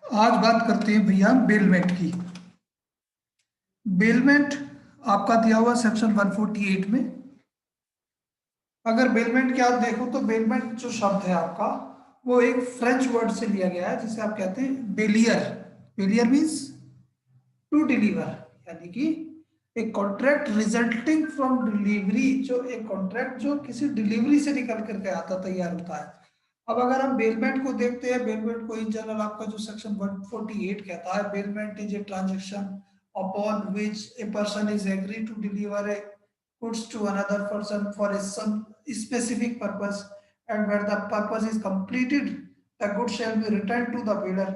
आज बात करते हैं भैया बेलमेंट की। बेलमेंट आपका दिया हुआ सेक्शन 148 में। अगर बेलमेंट की आप देखो तो बेलमेंट जो शब्द है आपका वो एक फ्रेंच वर्ड से लिया गया है जिसे आप कहते हैं Bel-Air. Bel-Air means to deliver, यानी कि एक कॉन्ट्रैक्ट रिजल्टिंग फ्रॉम डिलीवरी, जो एक कॉन्ट्रैक्ट जो किसी डिलीवरी से निकल करके आता तैयार होता है। अब अगर हम बेलमेंट को देखते हैं, बेलमेंट को इन जनरल आपका जो सेक्शन 148 कहता है, bailment is a transaction upon which a person is agree to deliver a goods to another person for a some specific purpose, and where the purpose is completed the goods shall be returned to the builder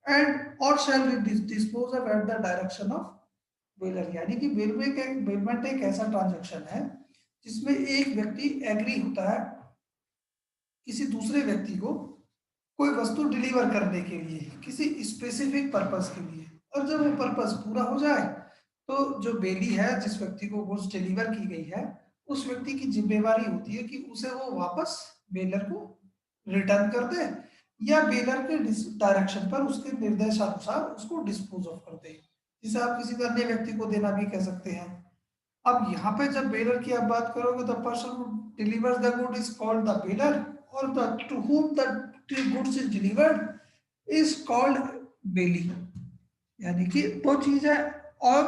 and or shall be disposed of at the direction of builder। यानी कि bailment एक ऐसा transaction है जिसमें एक व्यक्ति agree होता है किसी दूसरे व्यक्ति को कोई वस्तु डिलीवर करने के लिए किसी स्पेसिफिक पर्पस के लिए, और जब वो पर्पस पूरा हो जाए तो जो बेली है, जिस व्यक्ति को गुड्स डिलीवर की गई है, उस व्यक्ति की जिम्मेवारी होती है कि उसे वो वापस बेलर को रिटर्न कर दे या बेलर के डायरेक्शन पर उसके निर्देशानुसार उसको डिस्पोज ऑफ कर दे, जिसे आप किसी अन्य व्यक्ति को देना भी कह सकते हैं। अब यहाँ पे जब बेलर की आप बात करोगे, the person who delivers the good is called the bailor, और the to whom the goods is delivered is called bailee. यानी कि दो चीज है, और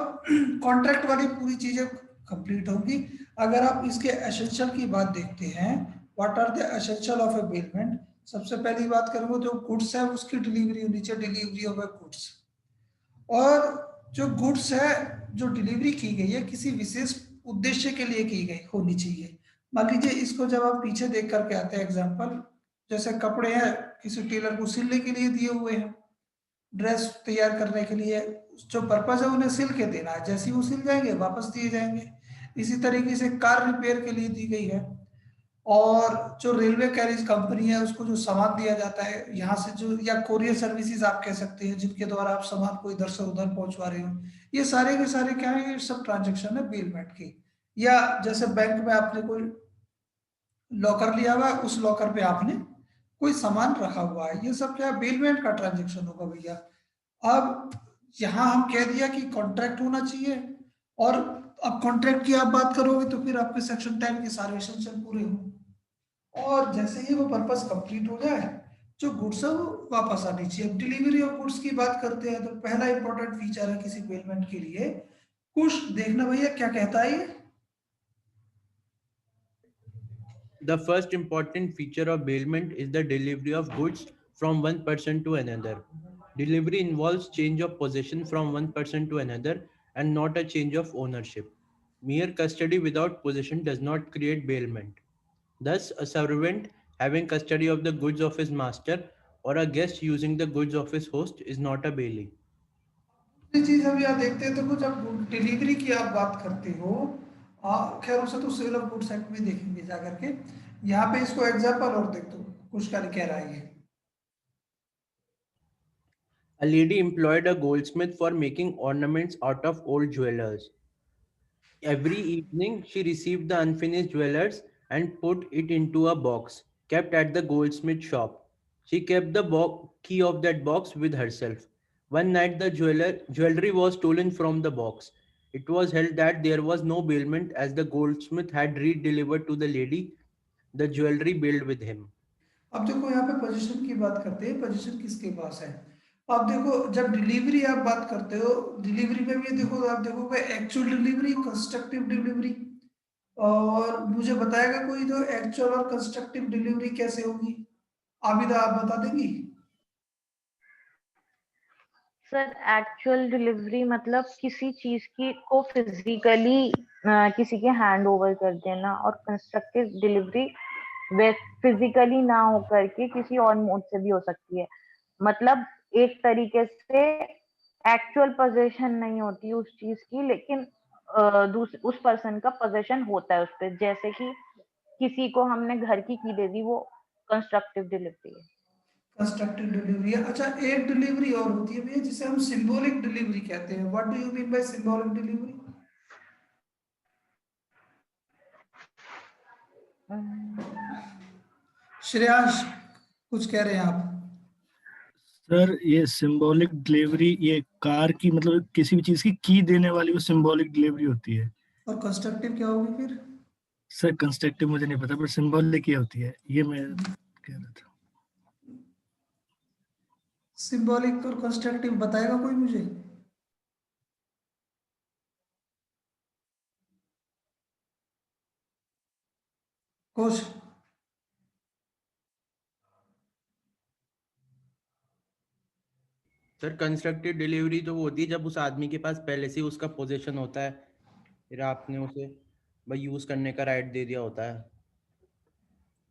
कॉन्ट्रैक्ट वाली पूरी चीजें कंप्लीट होंगी अगर आप इसके एसेंशियल की बात देखते हैं। What are the essential of a bailment? सबसे पहली बात करूंगा, जो गुड्स है उसकी डिलीवरी होनी चाहिए, डिलीवरी ऑफ ए गुड्स। और जो गुड्स है जो डिलीवरी की गई है किसी विशेष उद्देश्य के लिए की गई होनी चाहिए। मान लीजिए इसको जब आप पीछे देख करके आते हैं एग्जाम्पल, जैसे कपड़े हैं किसी टेलर को सिलने के लिए दिए हुए हैं, ड्रेस तैयार करने के लिए, जो पर्पज है उन्हें सिल के देना है, जैसे ही वो सिल जाएंगे वापस दिए जाएंगे। इसी तरीके से कार रिपेयर के लिए दी गई है। और जो रेलवे कैरेज कंपनी है उसको जो सामान दिया जाता है यहाँ से, जो या कोरियर सर्विसेज आप कह सकते हैं, जिनके द्वारा आप सामान को इधर से उधर पहुंचवा रहे हो, ये सारे के सारे क्या है, ये सब ट्रांजेक्शन है बेलमेंट की। या जैसे बैंक में आपने कोई लॉकर लिया हुआ है, उस लॉकर पे आपने कोई सामान रखा हुआ है, ये सब क्या है, बेलमेंट का ट्रांजेक्शन होगा भैया। अब यहाँ हम कह दिया कि कॉन्ट्रैक्ट होना चाहिए, और अब कॉन्ट्रैक्ट की आप बात करोगे तो फिर आपके सेक्शन 10 के सारे एसेंशियल पूरे हों, और जैसे ही वो पर्पस कंप्लीट हो जाए जो गुड्स है वो वापस आनी चाहिए। अब डिलीवरी ऑफ गुड्स की बात करते हैं तो पहला इंपॉर्टेंट फीचर है किसी पेमेंट के लिए, कुछ देखना भैया क्या कहता है ये। The first important feature of bailment is the delivery of goods from one person to another. Delivery involves change of possession from one person to another and not a change of ownership. Mere custody without possession does not create bailment. Thus, a servant having custody of the goods of his master or a guest using the goods of his host is not a bailee. दूसरी चीज हम यहाँ देखते हैं तो कुछ, अब delivery की आप बात करते हो, खैर उसे तो सेल ऑफ गुड्स एक्ट में देखेंगे जा करके। यहाँ पे इसको एग्जाम्पल और देख दो, कुछ का कह रहा है ये। A lady employed a goldsmith for making ornaments out of old jewelers. Every evening, she received the unfinished jewelers and put it into a box kept at the goldsmith shop. She kept the key of that box with herself. One night, the jewelry was stolen from the box. It was held that there was no bailment as the goldsmith had re-delivered to the lady the jewelry billed with him. अब देखो यहाँ पे position की बात करते हैं, position किसके पास है। अब देखो जब डिलीवरी आप बात करते हो, डिलीवरी में भी देखो, आप देखोगे एक्चुअल डिलीवरी, कंस्ट्रक्टिव डिलीवरी, और मुझे बताएगा कोई जो एक्चुअल और कंस्ट्रक्टिव डिलीवरी कैसे होगी? आबिदा आप बता देंगी? सर एक्चुअल डिलीवरी मतलब किसी चीज की को फिजिकली किसी के हैंड ओवर कर देना, और कंस्ट्रक्टिव डिलीवरी वे फिजिकली ना होकर के किसी और मोड से भी हो सकती है। मतलब एक तरीके से एक्चुअल पोजेशन नहीं होती उस चीज की, लेकिन उस पर्सन का पोजेशन होता है उस पर। जैसे कि किसी को हमने घर की दे दी, वो कंस्ट्रक्टिव डिलीवरी है। कंस्ट्रक्टिव डिलीवरी है। अच्छा, एक डिलीवरी और होती है भैया जिसे हम सिंबॉलिक डिलीवरी कहते हैं। What do you mean bye symbolic delivery? Shreyansh कुछ कह रहे हैं आप? सर ये सिंबॉलिक डिलीवरी, ये कार की मतलब किसी भी चीज की देने वाली वो सिंबॉलिक डिलीवरी होती है। और कंस्ट्रक्टिव क्या होगी फिर? सर कंस्ट्रक्टिव मुझे नहीं पता, पर सिंबॉलिक ये होती है, ये मैं कह रहा था। सिंबॉलिक और कंस्ट्रक्टिव बताएगा कोई मुझे? कुछ सर कंस्ट्रक्टिव डिलीवरी तो वो होती है जब उस आदमी के पास पहले से ही उसका पोजीशन होता है, फिर आपने उसे भाई यूज करने का राइट दे दिया होता है।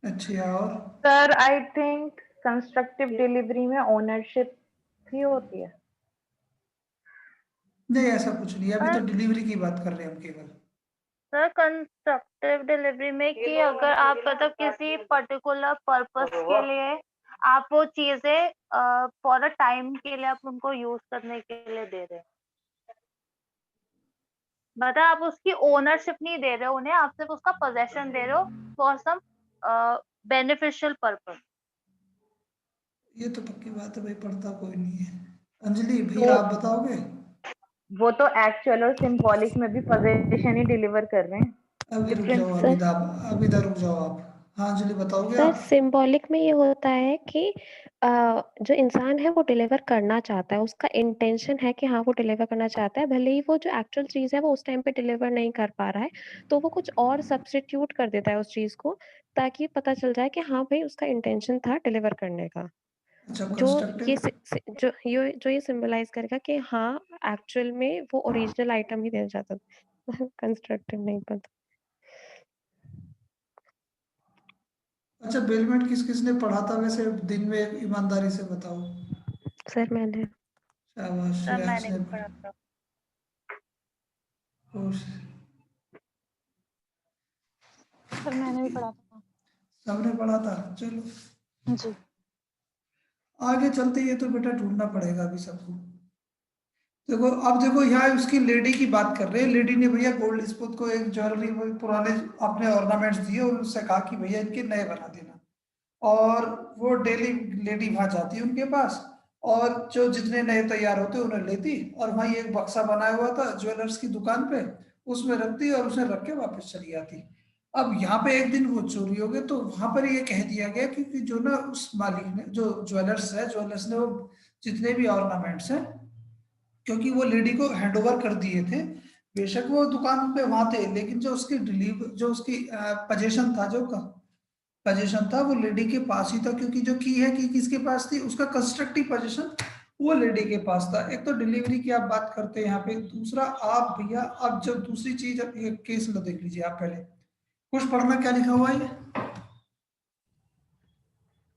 अच्छा, और sir I think constructive delivery में ओनरशिप ही होती है। नहीं, ऐसा कुछ नहीं, अभी तो सर डिलीवरी की बात कर रहे हैं हम केवल। सर कंस्ट्रक्टिव डिलीवरी में कि अगर आप मतलब किसी पर्टिकुलर पर्पस के लिए आप वो चीजें फॉर अ टाइम के लिए आप उनको यूज करने के लिए दे रहे हैं, मतलब आप उसकी ओनरशिप नहीं दे रहे हो उन्हें, आप सिर्फ उसका पोजेशन दे रहे हो फॉर सम बेनिफिशियल पर्पस। ये तो पक्की बात है भाई, पढ़ता कोई नहीं है। अंजलि तो भैया आप बताओगे? वो तो एक्चुअल और सिंबॉलिक में भी पोजीशन ही डिलीवर कर रहे हैं। अभी रुक डिफरेंट। जाओ, सर अभी रुक जाओ आप। हाँ अंजलि, बताओगे सर आप? सिंबॉलिक में ये होता है कि जो इंसान है वो डिलीवर करना चाहता है, उसका इंटेंशन है कि हाँ वो डिलीवर करना चाहता है, भले ही वो जो एक्चुअल चीज़ है वो उस टाइम पे डिलीवर नहीं कर पा रहा है, तो वो कुछ और सब्स्टिट्यूट कर देता है उस चीज़ को, ताकि पता चल जाए कि हाँ भाई उसका इंटेंशन था डिलीवर करने का। अच्छा, जो कंस्ट्रक्टिव? जो ये सिंबलाइज करेगा कि हाँ एक्चुअल में वो ओरिजिनल आइटम ही देना चाहता था। कंस्ट्रक्टिव नहीं पता। अच्छा, बेलमेंट किस किसने पढ़ा था वैसे दिन में, ईमानदारी से बताओ। सर मैंने शाबाश, सर श्रेयांश मैंने ने भी पढ़ा। पढ़ा था। खुश। सर मैंने भी पढ़ा था। सबने पढ़ा था, चलो जी। आगे चलते। ये तो बेटा ढूंढना पड़ेगा अभी सबको। देखो, अब देखो यहाँ उसकी लेडी की बात कर रहे हैं। लेडी ने भैया गोल्ड स्मिथ को एक ज्वेलरी पुराने अपने ऑर्नामेंट्स दिए और उससे कहा कि भैया इनके नए बना देना। और वो डेली लेडी वहां जाती उनके पास, और जो जितने नए तैयार होते उन्हें लेती, और वहीं एक बक्सा बनाया हुआ था ज्वेलर्स की दुकान पे, उसमें रखती और उसे रख के वापस चली जाती। अब यहाँ पे एक दिन वो चोरी हो गए, तो वहां पर ये कह दिया गया कि जो ना उस मालिक ने, जो ज्वेलर्स ने वो जितने भी ऑर्नामेंट्स हैं, क्योंकि वो लेडी को हैंडओवर कर दिए थे। बेशक वो दुकान पे वहां थे, लेकिन जो उसकी पोजीशन था, जो पोजीशन था वो लेडी के पास ही था, क्योंकि जो की है कि किसके पास थी, उसका कंस्ट्रक्टिव पोजीशन वो लेडी के पास था। एक तो डिलीवरी की आप बात करते हैं यहाँ पे, दूसरा आप भैया अब जो दूसरी चीज, अब ये केस लो देख लीजिए आप पहले। कुछ पढ़ना, क्या लिखा हुआ है?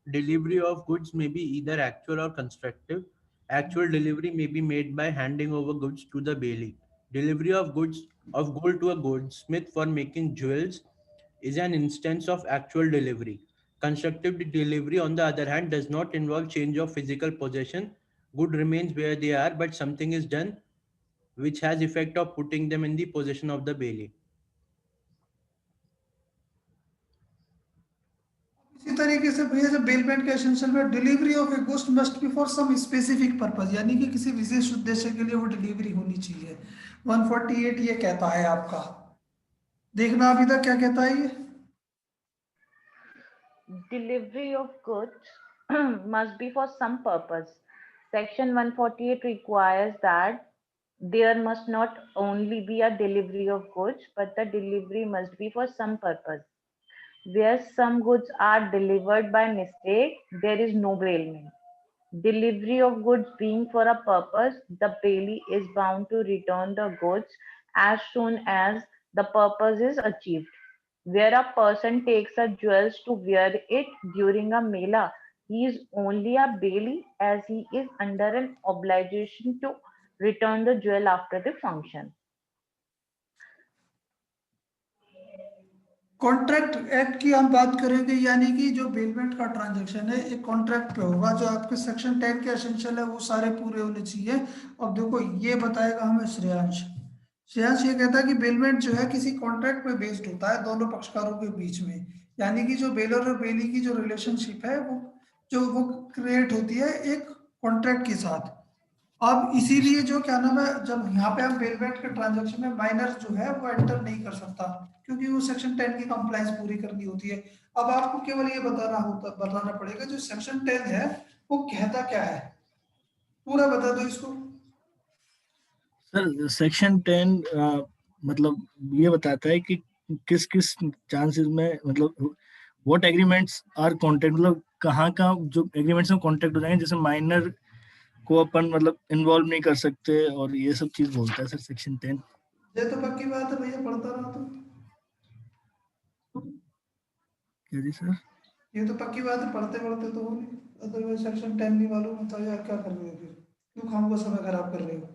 Delivery of goods may be either actual or constructive. Actual delivery may be made by handing over goods to the bailey. Delivery of gold to a goldsmith for making jewels is an instance of actual delivery. Constructive delivery, on the other hand, does not involve change of physical possession. Good remains where they are, but something is done which has effect of putting them in the possession of the bailey. इसी तरीके से भैया जब bailment के essential में, delivery of a goods must be for some specific purpose, यानी कि किसी विशेष उद्देश्य के लिए वो डिलीवरी होनी चाहिए। 148 ये कहता है आपका। देखना अभी तक क्या कहता है ये। Delivery of goods must be for some purpose. Section 148 requires that there must not only be a delivery of goods, but the delivery must be for some purpose. Where some goods are delivered by mistake, there is no bailment. Delivery of goods being for a purpose, the bailee is bound to return the goods as soon as the purpose is achieved. Where a person takes a jewels to wear it during a mela, he is only a bailee as he is under an obligation to return the jewel after the function. Contract act की हम बात करेंगे, यानी कि जो bailment का transaction है एक कॉन्ट्रैक्ट पे होगा। जो आपके सेक्शन 10 के एसेंशियल है वो सारे पूरे होने चाहिए। अब देखो ये बताएगा हमें श्रेयांश। श्रेयांश ये कहता है कि बेलमेंट जो है किसी कॉन्ट्रैक्ट पे बेस्ड होता है दोनों पक्षकारों के बीच में, यानी कि जो बेलर और बेली की जो रिलेशनशिप है वो क्रिएट होती है एक कॉन्ट्रैक्ट के साथ। अब इसीलिए जो क्या नाम है, जब यहाँ पे हम बेलमेंट के ट्रांजैक्शन में माइनर जो है वो एंटर नहीं कर सकता, क्योंकि वो सेक्शन 10 की कंप्लायंस पूरी करनी होती है। अब आपको केवल ये बताना पड़ेगा जो सेक्शन 10 है वो कहता क्या है, पूरा बता दो इसको। सर सेक्शन 10 मतलब ये बताता है कि किस किस चांसेस में, मतलब व्हाट एग्रीमेंट्स आर कॉन्ट्रैक्ट, मतलब कहाँ का जो एग्रीमेंट्स में कॉन्ट्रैक्ट हो जाएंगे, जैसे माइनर को अपन मतलब इन्वॉल्व नहीं कर सकते, और ये सब चीज बोलता है सर सेक्शन 10। ये तो पक्की बात है भैया, पढ़ता रहा तो। क्या जी सर? ये तो पक्की बात है, पढ़ते पढ़ते तो हो नहीं, अदरवाइज सेक्शन 10 नहीं मालूम होता यार, क्या कर रहे हो फिर, क्यों खामखा समय खराब कर रहे हो।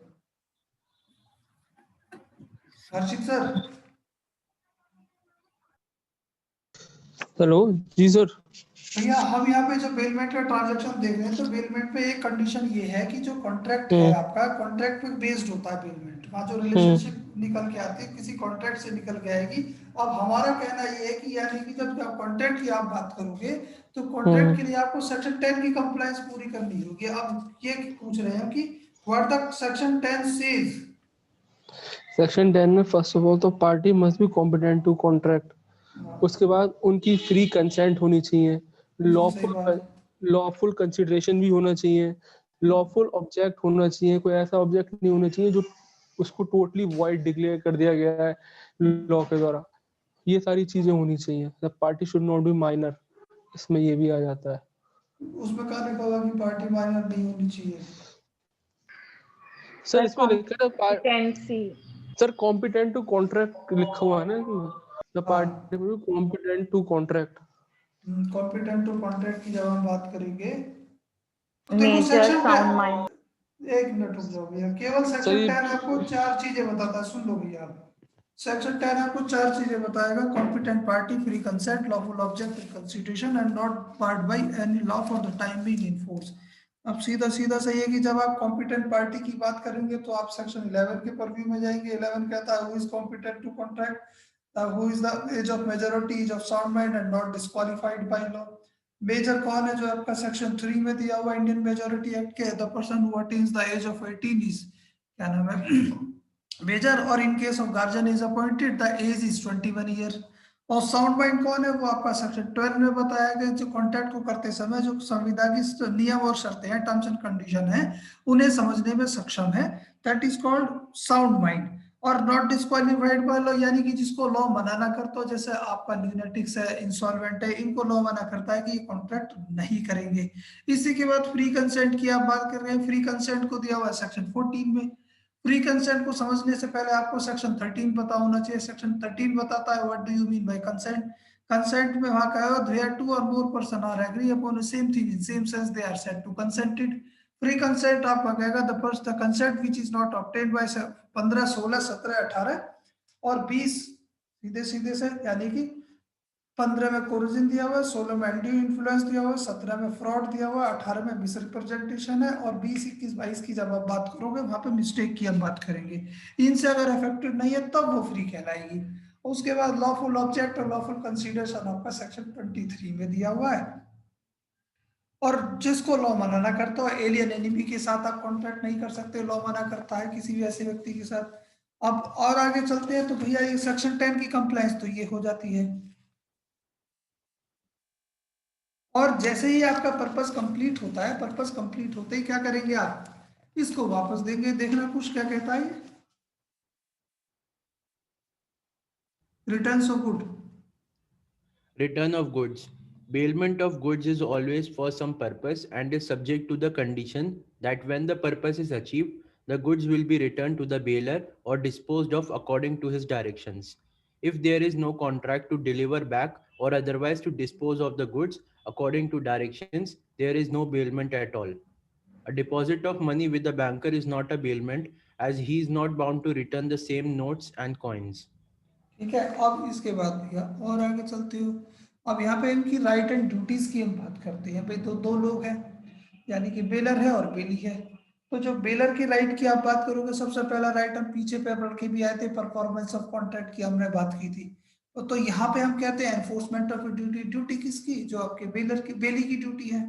हर्षित सर। हेलो जी सर। भैया हम यहाँ पे जो बेलमेंट का ट्रांजैक्शन देख रहे हैं, तो बेलमेंट पे एक कंडीशन ये है कि जो कॉन्ट्रैक्ट है आपका, कॉन्ट्रैक्ट पे बेस्ड होता है बेलमेंट, वहाँ जो रिलेशनशिप निकल के आती है किसी कॉन्ट्रैक्ट से निकल के आएगी। अब हमारा कहना ये है कि यानी कि जब आप कॉन्ट्रैक्ट की आप बात करोगे तो कॉन्ट्रैक्ट के लिए आपको सेक्शन 10 की कंप्लायंस पूरी करनी होगी। अब ये पूछ रहे हैं कि what the section 10 says. Section 10 में फर्स्ट ऑफ ऑल तो party must be competent to contract, उसके बाद उनकी फ्री कंसेंट होनी चाहिए, सही बात है। लॉफुल कंसिडरेशन भी होना चाहिए, लॉफुल ऑब्जेक्ट होना चाहिए, कोई ऐसा ऑब्जेक्ट नहीं होना चाहिए जो उसको टोटली वॉइड डिक्लेयर कर दिया गया है लॉ के द्वारा। ये सारी चीजें होनी चाहिए। The party should not be minor, इसमें ये भी आ जाता है। उसमें कहा लिखा होगा कि पार्टी माइनर नहीं होनी चाहिए। सर इसमें लिखा है competency. Sir competent to contract लिखा हुआ है ना, the party competent to contract. Competent to contract की जब हम बात करेंगे तो देखो nature, section sound mind. 1 minute रुक जाओ भैया, केवल सेक्शन 10 आपको 4 चीजें बताता है, सुन लो भैया। सेक्शन 10 आपको 4 चीजें बताएगा, competent party, free consent, lawful object consideration and not part by any law for the time being in force. अब सीधा सीधा सही है कि जब आप कॉम्पिटेंट पार्टी की बात करेंगे तो आप सेक्शन 11 के परव्यू में जाएंगे। 11 कहता है who is competent to contract, who is the age of majority, age of sound mind and not disqualified by law. Major कौन है, जो आपका सेक्शन 3 में दिया हुआ इंडियन मेजॉरिटी एक्ट के, the person who attains the age of 18 is, क्या नाम है, मेजर, और in case of guardian is appointed the age is 21 year. और साउंड माइंड कौन है, वो आपका सेक्शन 12 में बताया गया, जो कॉन्ट्रैक्ट को करते समय जो संविधानिक नियम और शर्तें हैं, टर्म्स एंड कंडीशन है, उन्हें समझने में सक्षम है, that is called sound mind. और नॉट डिस्क्वालिफाइड बाय लॉ, यानी कि जिसको लॉ मना ना करता हो, जैसे आपका ल्यूनेटिक्स है, इंसॉल्वेंट है, इनको लॉ मना करता है कि ये कॉन्ट्रैक्ट नहीं करेंगे। इसी के बाद फ्री कंसेंट की आप बात कर रहे हैं, फ्री कंसेंट को दिया हुआ है सेक्शन 14 में। फ्री कंसेंट को समझने से पहले आपको सेक्शन 13 पता होना चाहिए। सेक्शन 13 बताता है what do you mean by consent. Consent में वहां कहा है where two or more person are agree upon the same thing in same sense they are said to consented. Free consent आपका कहेगा the consent which is not obtained by 15, 16, 17, 18 और 20 सीधे सीधे से, यानी कि 15 में कोरिजन दिया हुआ है, 16 में एंटी इन्फ्लुएंस दिया हुआ है, 17 में फ्रॉड दिया हुआ है, 18 में मिसरिप्रेजेंटेशन है, और 20, 21, 22 की जब आप बात करोगे वहां पे मिस्टेक की हम बात करेंगे। इनसे अगर अफेक्टेड नहीं है तब वो फ्री कहलाएगी। उसके बाद लॉफुल ऑब्जेक्ट और लॉफुल कंसीडरेशन आपका सेक्शन 23 में दिया हुआ है। और जिसको लॉ मना ना करता हो, एलियन एनिमी के साथ आप कॉन्ट्रैक्ट नहीं कर सकते, लॉ मना करता है किसी भी ऐसे व्यक्ति के साथ। अब और आगे चलते हैं तो भैया ये सेक्शन 10 की कंप्लायंस तो ये हो जाती है। और जैसे ही आपका पर्पस कंप्लीट होता है, पर्पस कंप्लीट होते ही क्या करेंगे आप, इसको वापस देंगे। देखना कुछ क्या कहता है, returns of good. Return of goods. Bailment of goods is always for some purpose and is subject to the condition that when the purpose is achieved, the goods will be returned to the bailer or disposed of according to his directions. If there is no contract to deliver back or otherwise to dispose of the goods according to directions, there is no bailment at all. A deposit of money with the banker is not a bailment as he is not bound to return the same notes and coins. ठीक है, अब इसके बाद भैया और आगे चलते हो। अब यहाँ पे इनकी राइट एंड ड्यूटीज की हम बात करते हैं। भाई दो लोग हैं, यानी कि बेलर है और बेली है। तो जो बेलर की राइट की आप बात करोगे, सबसे पहला राइट हम पीछे पे पढ़ के भी आए थे, परफॉर्मेंस ऑफ कॉन्ट्रैक्ट की हमने बात की थी। तो यहाँ पे हम कहते हैं एनफोर्समेंट ऑफ ड्यूटी। ड्यूटी किसकी, जो आपके बेलर की, बेली की ड्यूटी है।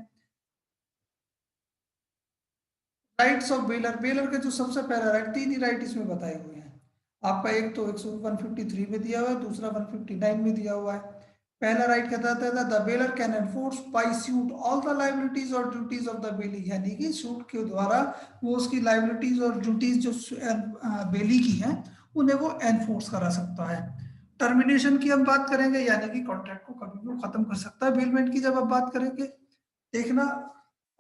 राइट्स ऑफ बेलर, बेलर का जो सबसे पहला राइट, 3 ही राइट इसमें बताए हुए हैं आपका। एक तो 153 में दिया हुआ है, दूसरा 159 में दिया हुआ है। पहला राइट कहता था the bailor can enforce by suit all the liabilities और ड्यूटीज ऑफ द बेली, यानी कि सूट के द्वारा वो उसकी लायबिलिटीज और ड्यूटीज जो बेली की हैं उन्हें वो एनफोर्स करा सकता है। टर्मिनेशन की हम बात करेंगे, यानी कि कॉन्ट्रैक्ट को कभी भी खत्म कर सकता है। बेलमेंट की जब आप बात करेंगे, देखना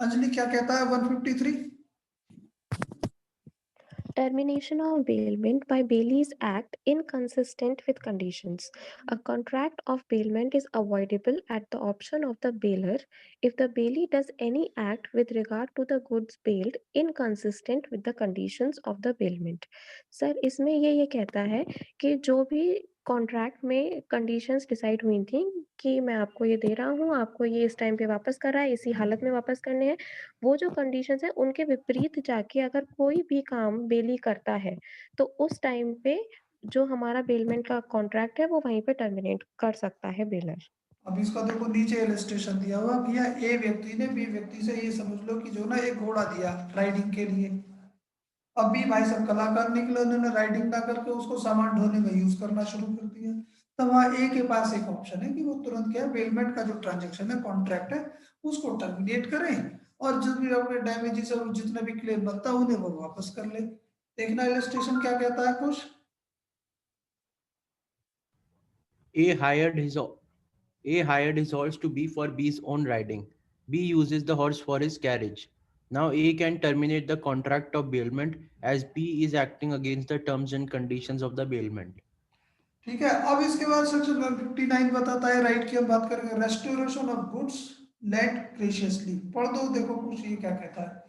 अंजलि क्या कहता है 153। Termination of bailment by bailies act inconsistent with conditions. A contract of bailment is avoidable at the option of the bailer if the bailee does any act with regard to the goods bailed inconsistent with the conditions of the bailment. Sir इसमें ये कहता है कि जो भी contract में conditions decide हुई थी कि मैं आपको ये दे रहा हूँ, आपको ये इस टाइम पे वापस कर रहा है, इसी हालत में वापस करने हैं, वो जो कंडीशंस है उनके विपरीत जाके अगर कोई भी काम बेली करता है तो उस टाइम पे जो हमारा बेलमेंट का कॉन्ट्रैक्ट है वो वहीं पे टर्मिनेट कर सकता है बेलर। अब इसका देखो नीचे इलस्ट्रेशन दिया हुआ भैया, ए व्यक्ति ने बी व्यक्ति से ये समझ लो कि जो ना एक घोड़ा दिया राइडिंग के लिए। अब भी भाई सब कलाकार निकले, उन्होंने राइडिंग ना करके उसको सामान ढोने में यूज करना शुरू कर दिया। तो वहाँ ए के पास एक ऑप्शन है कि वो तुरंत क्या है, बेलमेंट का जो ट्रांजेक्शन है, कॉन्ट्रैक्ट है, उसको टर्मिनेट करें और जो भी अपने डैमेजेस और जितने भी क्लेम बनता है उन्हें वो वापस कर ले। देखना इलस्ट्रेशन क्या कहता है कुछ। A hired his horse to B for B's own riding. B uses the horse for his carriage. Now A can terminate the contract of bailment as B is acting against the terms and conditions of the bailment. ठीक है, अब इसके बाद section 159 बताता है right की हम बात करेंगे, restoration of goods lent graciously. पढ़ दो, देखो कुछ ये क्या कहता है।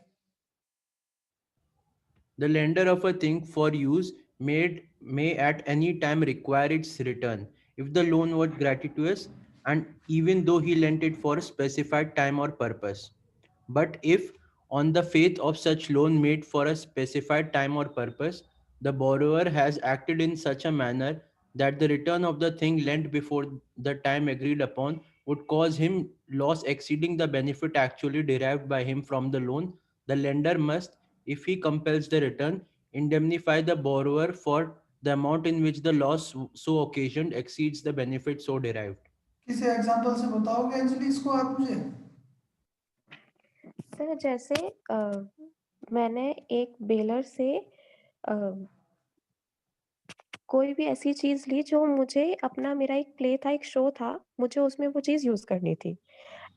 The lender of a thing for use may at any time require its return if the loan was gratuitous and even though he lent it for a specified time or purpose. But if, on the faith of such loan made for a specified time or purpose, the borrower has acted in such a manner that the return of the thing lent before the time agreed upon would cause him loss exceeding the benefit actually derived by him from the loan, the lender must, if he compels the return, indemnify the borrower for the amount in which the loss so occasioned exceeds the benefit so derived. किसी example से बताओगे अंजलि इसको आप मुझे। Sir जैसे मैंने एक baler से कोई भी ऐसी चीज ली जो मुझे अपना, मेरा एक प्ले था, एक शो था, मुझे उसमें वो चीज यूज करनी थी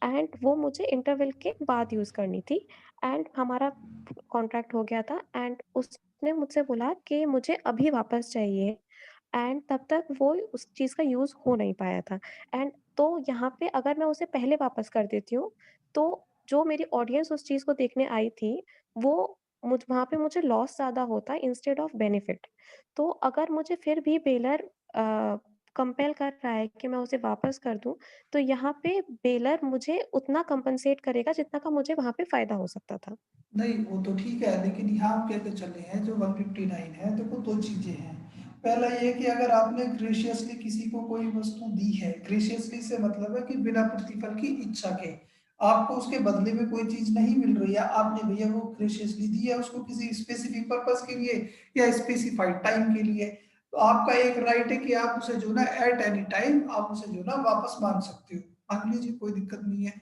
एंड वो मुझे इंटरवल के बाद यूज करनी थी एंड हमारा कॉन्ट्रैक्ट हो गया था एंड उसने मुझसे बोला कि मुझे अभी वापस चाहिए एंड तब तक वो उस चीज का यूज हो नहीं पाया था एंड तो यहाँ पे अगर मैं उसे पहले वापस कर देती हूँ तो जो मेरी ऑडियंस उस चीज को देखने आई थी वो वहां पे मुझे लॉस ज्यादा होता इंस्टेड ऑफ बेनिफिट। तो अगर मुझे फिर भी बेलर कंपेल कर रहा है कि मैं उसे वापस कर दूं तो यहाँ पे बेलर मुझे उतना कंपनसेट करेगा जितना का मुझे वहां पे फायदा हो सकता था। नहीं वो तो ठीक है, लेकिन यहाँ हम कहते चले हैं जो 159 है, देखो दो चीजें हैं। पहला ये कि अगर आपने ग्रेशियसली किसी को कोई वस्तु दी है, ग्रेशियसली से मतलब है कि बिना प्रतिफल की इच्छा के, आपको उसके बदले में कोई चीज नहीं मिल रही है, आपने भैया वो ग्रेशियसली दी है उसको किसी स्पेसिफिक पर्पस के लिए या स्पेसिफाइड टाइम के लिए, तो आपका एक राइट है कि आप उसे जो ना एट एनी टाइम आप उसे जो ना वापस मांग सकते हो, मांग लीजिए, कोई दिक्कत नहीं है।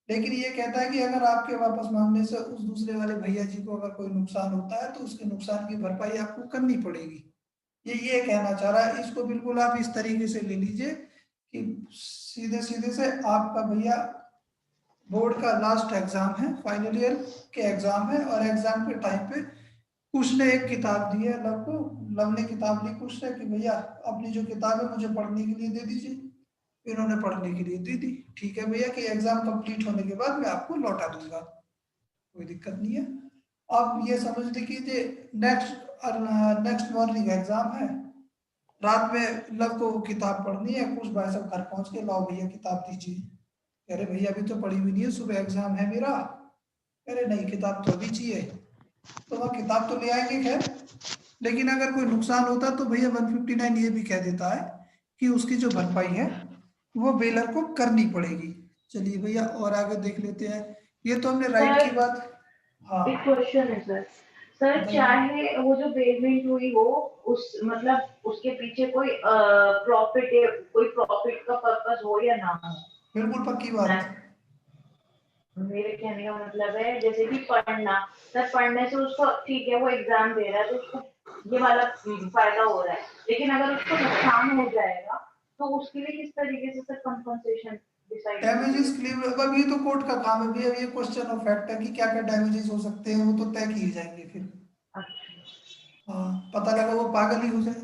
लेकिन ये कहता है कि अगर आपके वापस मांगने से उस दूसरे वाले भैया जी को अगर कोई नुकसान होता है तो उसके नुकसान की भरपाई आपको करनी पड़ेगी। ये कहना चाह रहा है। इसको बिल्कुल आप इस तरीके से ले लीजिए कि सीधे सीधे से आपका भैया बोर्ड का लास्ट एग्जाम है, फाइनल ईयर के एग्जाम है और एग्जाम के टाइम पे कुछ ने एक किताब दी है लव को, लव ने किताब ली कुछ ने कि भैया अपनी जो किताब है मुझे पढ़ने के लिए दे दीजिए, इन्होंने पढ़ने के लिए दे दी, ठीक है भैया कि एग्जाम कंप्लीट होने के बाद मैं आपको लौटा दूंगा, कोई दिक्कत नहीं है। अब ये समझ लीजिए नेक्स्ट मॉर्निंग एग्जाम है, रात में लव को किताब पढ़नी है, कुछ भाई सब घर पहुंच के लाओ भैया किताब दीजिए, कह रहे भैया अभी तो पढ़ी हुई नहीं है, सुबह एग्जाम है मेरा, कह रहे नहीं किताब तो अभी चाहिए, तो वह किताब तो ले आएंगे खैर, लेकिन अगर कोई नुकसान होता तो भैया 159 ये भी कह देता है कि उसकी जो भरपाई है वो बेलर को करनी पड़ेगी। चलिए भैया और आगे देख लेते हैं। ये तो हमने राइट की बात। हाँ एक क्वेश्चन है सर। सर बताइए। चाहे वो जो बेलमेंट हुई हो उस मतलब उसके पीछे कोई प्रॉफिट का पर्पस हो या ना हो, बिल्कुल पक्की बात। मेरे कहने का मतलब है जैसे कि पढ़ना, सर पढ़ने से उसको ठीक है वो एग्जाम दे रहा है तो उसको ये वाला फायदा हो रहा है, लेकिन अगर उसको नुकसान हो जाएगा तो उसके लिए किस तरीके से sir compensation decide damages claim, अब ये तो कोर्ट का काम है भैया, ये क्वेश्चन ऑफ फैक्ट है कि क्या क्या डैमेजेस हो सकते हैं, वो तो तय किए जाएंगे फिर। हाँ, पता लगा वो पागल ही हो जाए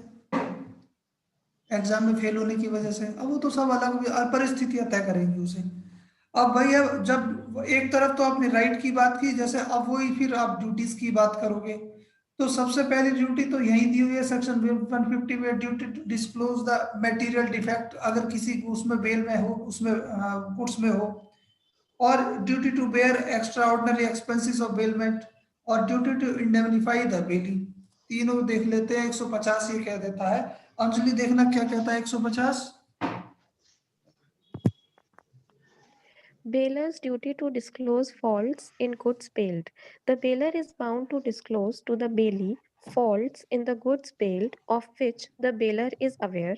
एग्जाम में फेल होने की वजह से, अब वो तो सब अलग परिस्थितियां तय करेंगी उसे। अब भैया जब एक तरफ तो आपने राइट की बात की, जैसे अब वही फिर आप ड्यूटीज की बात करोगे, तो सबसे पहली ड्यूटी तो यही दी हुई है सेक्शन 150 में, duty to disclose the material defect, अगर किसी को उसमें बेल में हो, उसमें गुड्स में हो, और duty to bear extraordinary expenses of bailment, और duty to indemnify the bailee. तीनों देख लेते हैं। 150 ये कह देता है। अंजलि देखना क्या कहता है 150। Bailer's duty to disclose faults in goods bailed. The bailer is bound to disclose to the bailee faults in the goods bailed of which the bailer is aware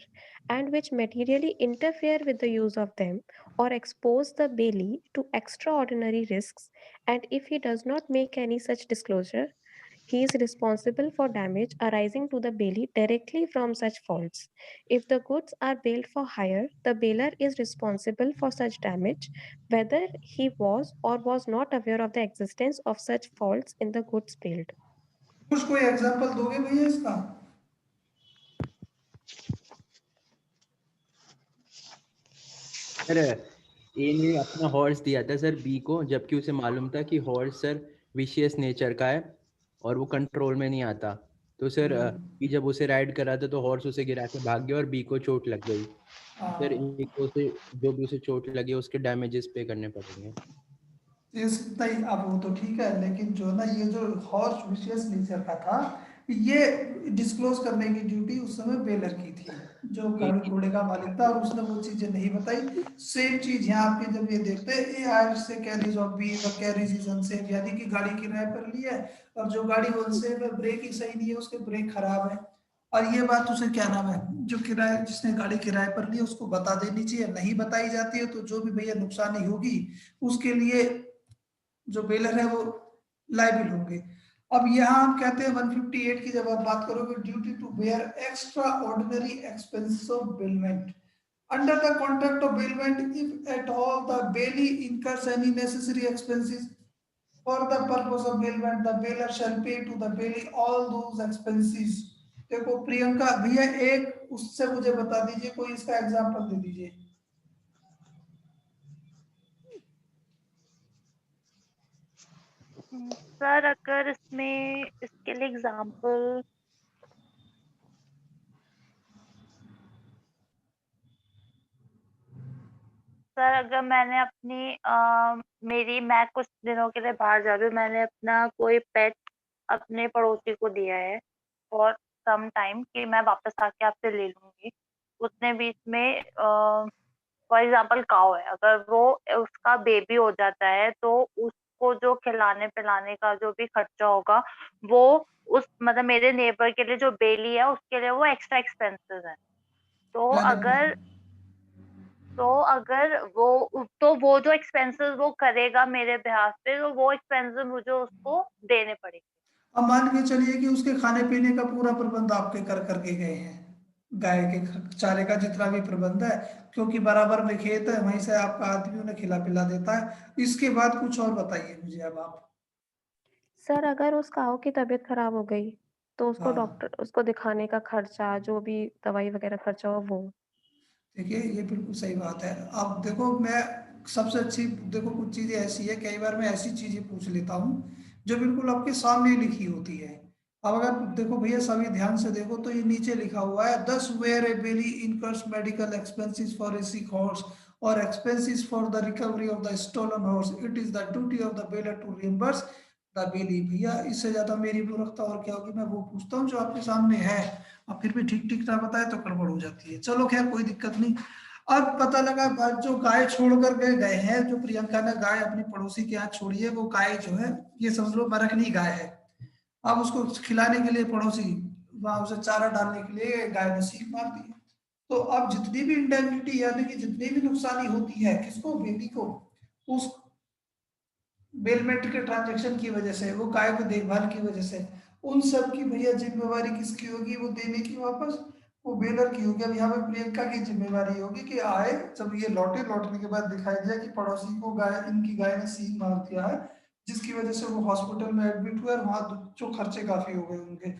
and which materially interfere with the use of them or expose the bailee to extraordinary risks, and if he does not make any such disclosure, he is responsible for damage arising to the bailee directly from such faults. If the goods are bailed for hire, the bailer is responsible for such damage, whether he was or was not aware of the existence of such faults in the goods bailed. कुछ कोई example दोगे भैया इसका? Sir ए ने अपना horse दिया था sir B को, जबकि उसे मालूम था कि हॉर्स सर विशियस नेचर का है और वो कंट्रोल में नहीं आता। तो सर बी जब उसे राइड कर रहा था तो हॉर्स उसे गिरा के भाग गया और बी को चोट लग गई। सर ए को उसे जो भी उसे चोट लगी उसके डैमेजेस पे करने पड़ेंगे। नहीं, अब वो तो ठीक है, लेकिन जो ना ये जो हॉर्स विशियस नेचर का था, ये डिस्क्लोज करने की ड्यूटी उस समय बेलर की थी, जो गाड़ी घोड़े का मालिक था, और उसने वो चीजें नहीं बताई। सेम चीज यहाँ आपके जब ये देखते हैं ए आर से कैरीज ऑफ बी कैरीज इज अनसेफ, यानी कि गाड़ी किराए पर ली है और जो गाड़ी अनसेफ है, ब्रेक ही सही नहीं है, उसके ब्रेक खराब है, और ये बात उसे क्या नाम है, जो किराए जिसने गाड़ी किराए पर ली उसको बता देनी चाहिए। नहीं बताई जाती है तो जो भी भैया नुकसानी होगी उसके लिए जो बेलर है वो लाइबल होंगे। अब यहाँ हम कहते हैं 158 की जब आप बात करोगे, duty to bear extraordinary expenses of bailment under the contract of bailment, if at all the bailee incurs any necessary expenses for the purpose of bailment, the bailor shall pay to the bailee all those expenses। देखो प्रियंका भैया, एक उससे मुझे बता दीजिए, कोई इसका example दे दीजिए। सर अगर इसमें इसके लिए एग्जांपल, सर अगर मैंने मैं कुछ दिनों के लिए बाहर जा रही हूँ, मैंने अपना कोई पेट अपने पड़ोसी को दिया है फॉर सम टाइम कि मैं वापस आके आपसे ले लूंगी, उतने बीच में फॉर एग्जाम्पल काऊ है, अगर वो उसका बेबी हो जाता है तो उसको जो खिलाने पिलाने का जो भी खर्चा होगा वो उस मतलब मेरे नेबर के लिए जो बेली है उसके लिए वो एक्स्ट्रा एक्सपेंसेस है। तो वो जो एक्सपेंसेस वो करेगा मेरे बिहाफ पे, तो वो एक्सपेंसेस मुझे उसको देने पड़ेंगे। अब मान के चलिए कि उसके खाने पीने का पूरा प्रबंध आपके कर करके गए हैं, गाय के चारे का जितना भी प्रबंध है, क्योंकि बराबर में खेत है, वहीं से आपका आदमी उन्हें खिला पिला देता है। इसके बाद कुछ और बताइए मुझे अब आप। सर अगर उस काऊ की तबीयत खराब हो गई तो उसको हाँ उसको दिखाने का खर्चा, जो भी दवाई वगैरह खर्चा हो वो। देखिए, ये बिल्कुल सही बात है। अब देखो, मैं सबसे अच्छी, देखो कुछ चीजें ऐसी है, कई बार मैं ऐसी चीजें पूछ लेता हूँ जो बिल्कुल आपके सामने लिखी होती है। अब अगर देखो भैया सभी ध्यान से देखो तो ये नीचे लिखा हुआ है, thus where a bailee incurs medical expenses for a sick horse और expenses for the recovery of the stolen horse, it is the duty of the bailor to reimburse the bailee. भैया इससे ज्यादा मेरी मूर्खता और क्या होगी, मैं वो पूछता हूँ जो आपके सामने है, और फिर भी ठीक ठीक ना बताए तो गड़बड़ हो जाती है। चलो खैर कोई दिक्कत नहीं। अब पता लगा जो गाय छोड़ कर के गए हैं, जो प्रियंका ने गाय अपनी पड़ोसी के यहाँ छोड़ी है, वो गाय जो है ये समझ लो मरकनी गाय है। अब उसको खिलाने के लिए पड़ोसी वहां उसे चारा डालने के लिए गाय ने सीख मार दी। तो अब जितनी भी इंडेमिनिटी यानी कि जितनी भी नुकसानी होती है किसको, बेबी को, उस बेलमेंट के ट्रांजेक्शन की वजह से, वो गाय को देखभाल की वजह से, उन सब की भैया जिम्मेवारी किसकी होगी, वो देने की वापस, वो बेलर की होगी। अब यहाँ पे प्रियंका की जिम्मेवारी होगी कि आए, जब ये लौटे, लौटने के बाद दिखाई दिया कि पड़ोसी को गाय, इनकी गाय ने सींग मार दिया है, जिसकी वजह से वो हॉस्पिटल में एडमिट हुए और वहां जो खर्चे काफी हो गए उनके।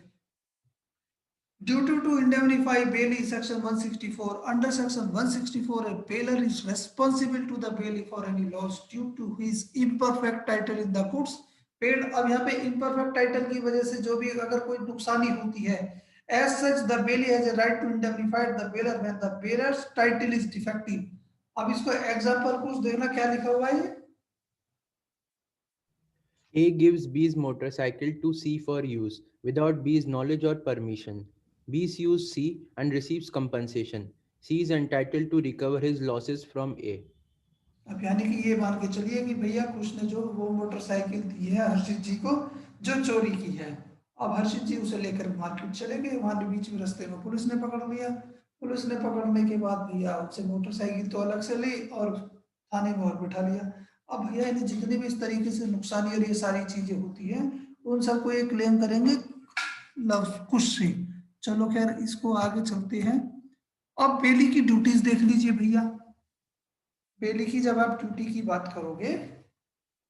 Duty to indemnify bailee section 164. Under section 164, a bailer is responsible to the bailee for any loss due to his imperfect title in the goods paid. अब यहाँ पे imperfect title की वजह से जो भी अगर कोई नुकसानी होती है, as such the bailee has a right to indemnify the bailer when the bearer's title is defective. अब इसको एग्जाम्पल कुछ देखना क्या लिखा हुआ है। A gives B's motorcycle to C for use without B's knowledge or permission. B sues C and receives compensation. C is entitled to recover his losses from A. अब यानी कि ये मान के चलिए कि भैया कुछ ने जो वो मोटरसाइकिल दी है हर्षित जी को, जो चोरी की है। अब हर्षित जी उसे लेकर मार्केट चले गए, वहां बीच में रास्ते में पुलिस ने पकड़ लिया। पुलिस ने पकड़ने के बाद भैया उससे मोटरसाइकिल तो अलग से ली और थाने में और बिठा लिया। अब भैया इन्हें जितने भी इस तरीके से नुकसानी और ये सारी चीजें होती है, उन सबको ये क्लेम करेंगे कुछ से। चलो खैर इसको आगे चलते हैं। अब बेली की ड्यूटीज देख लीजिए भैया। बेली की जब आप ड्यूटी की बात करोगे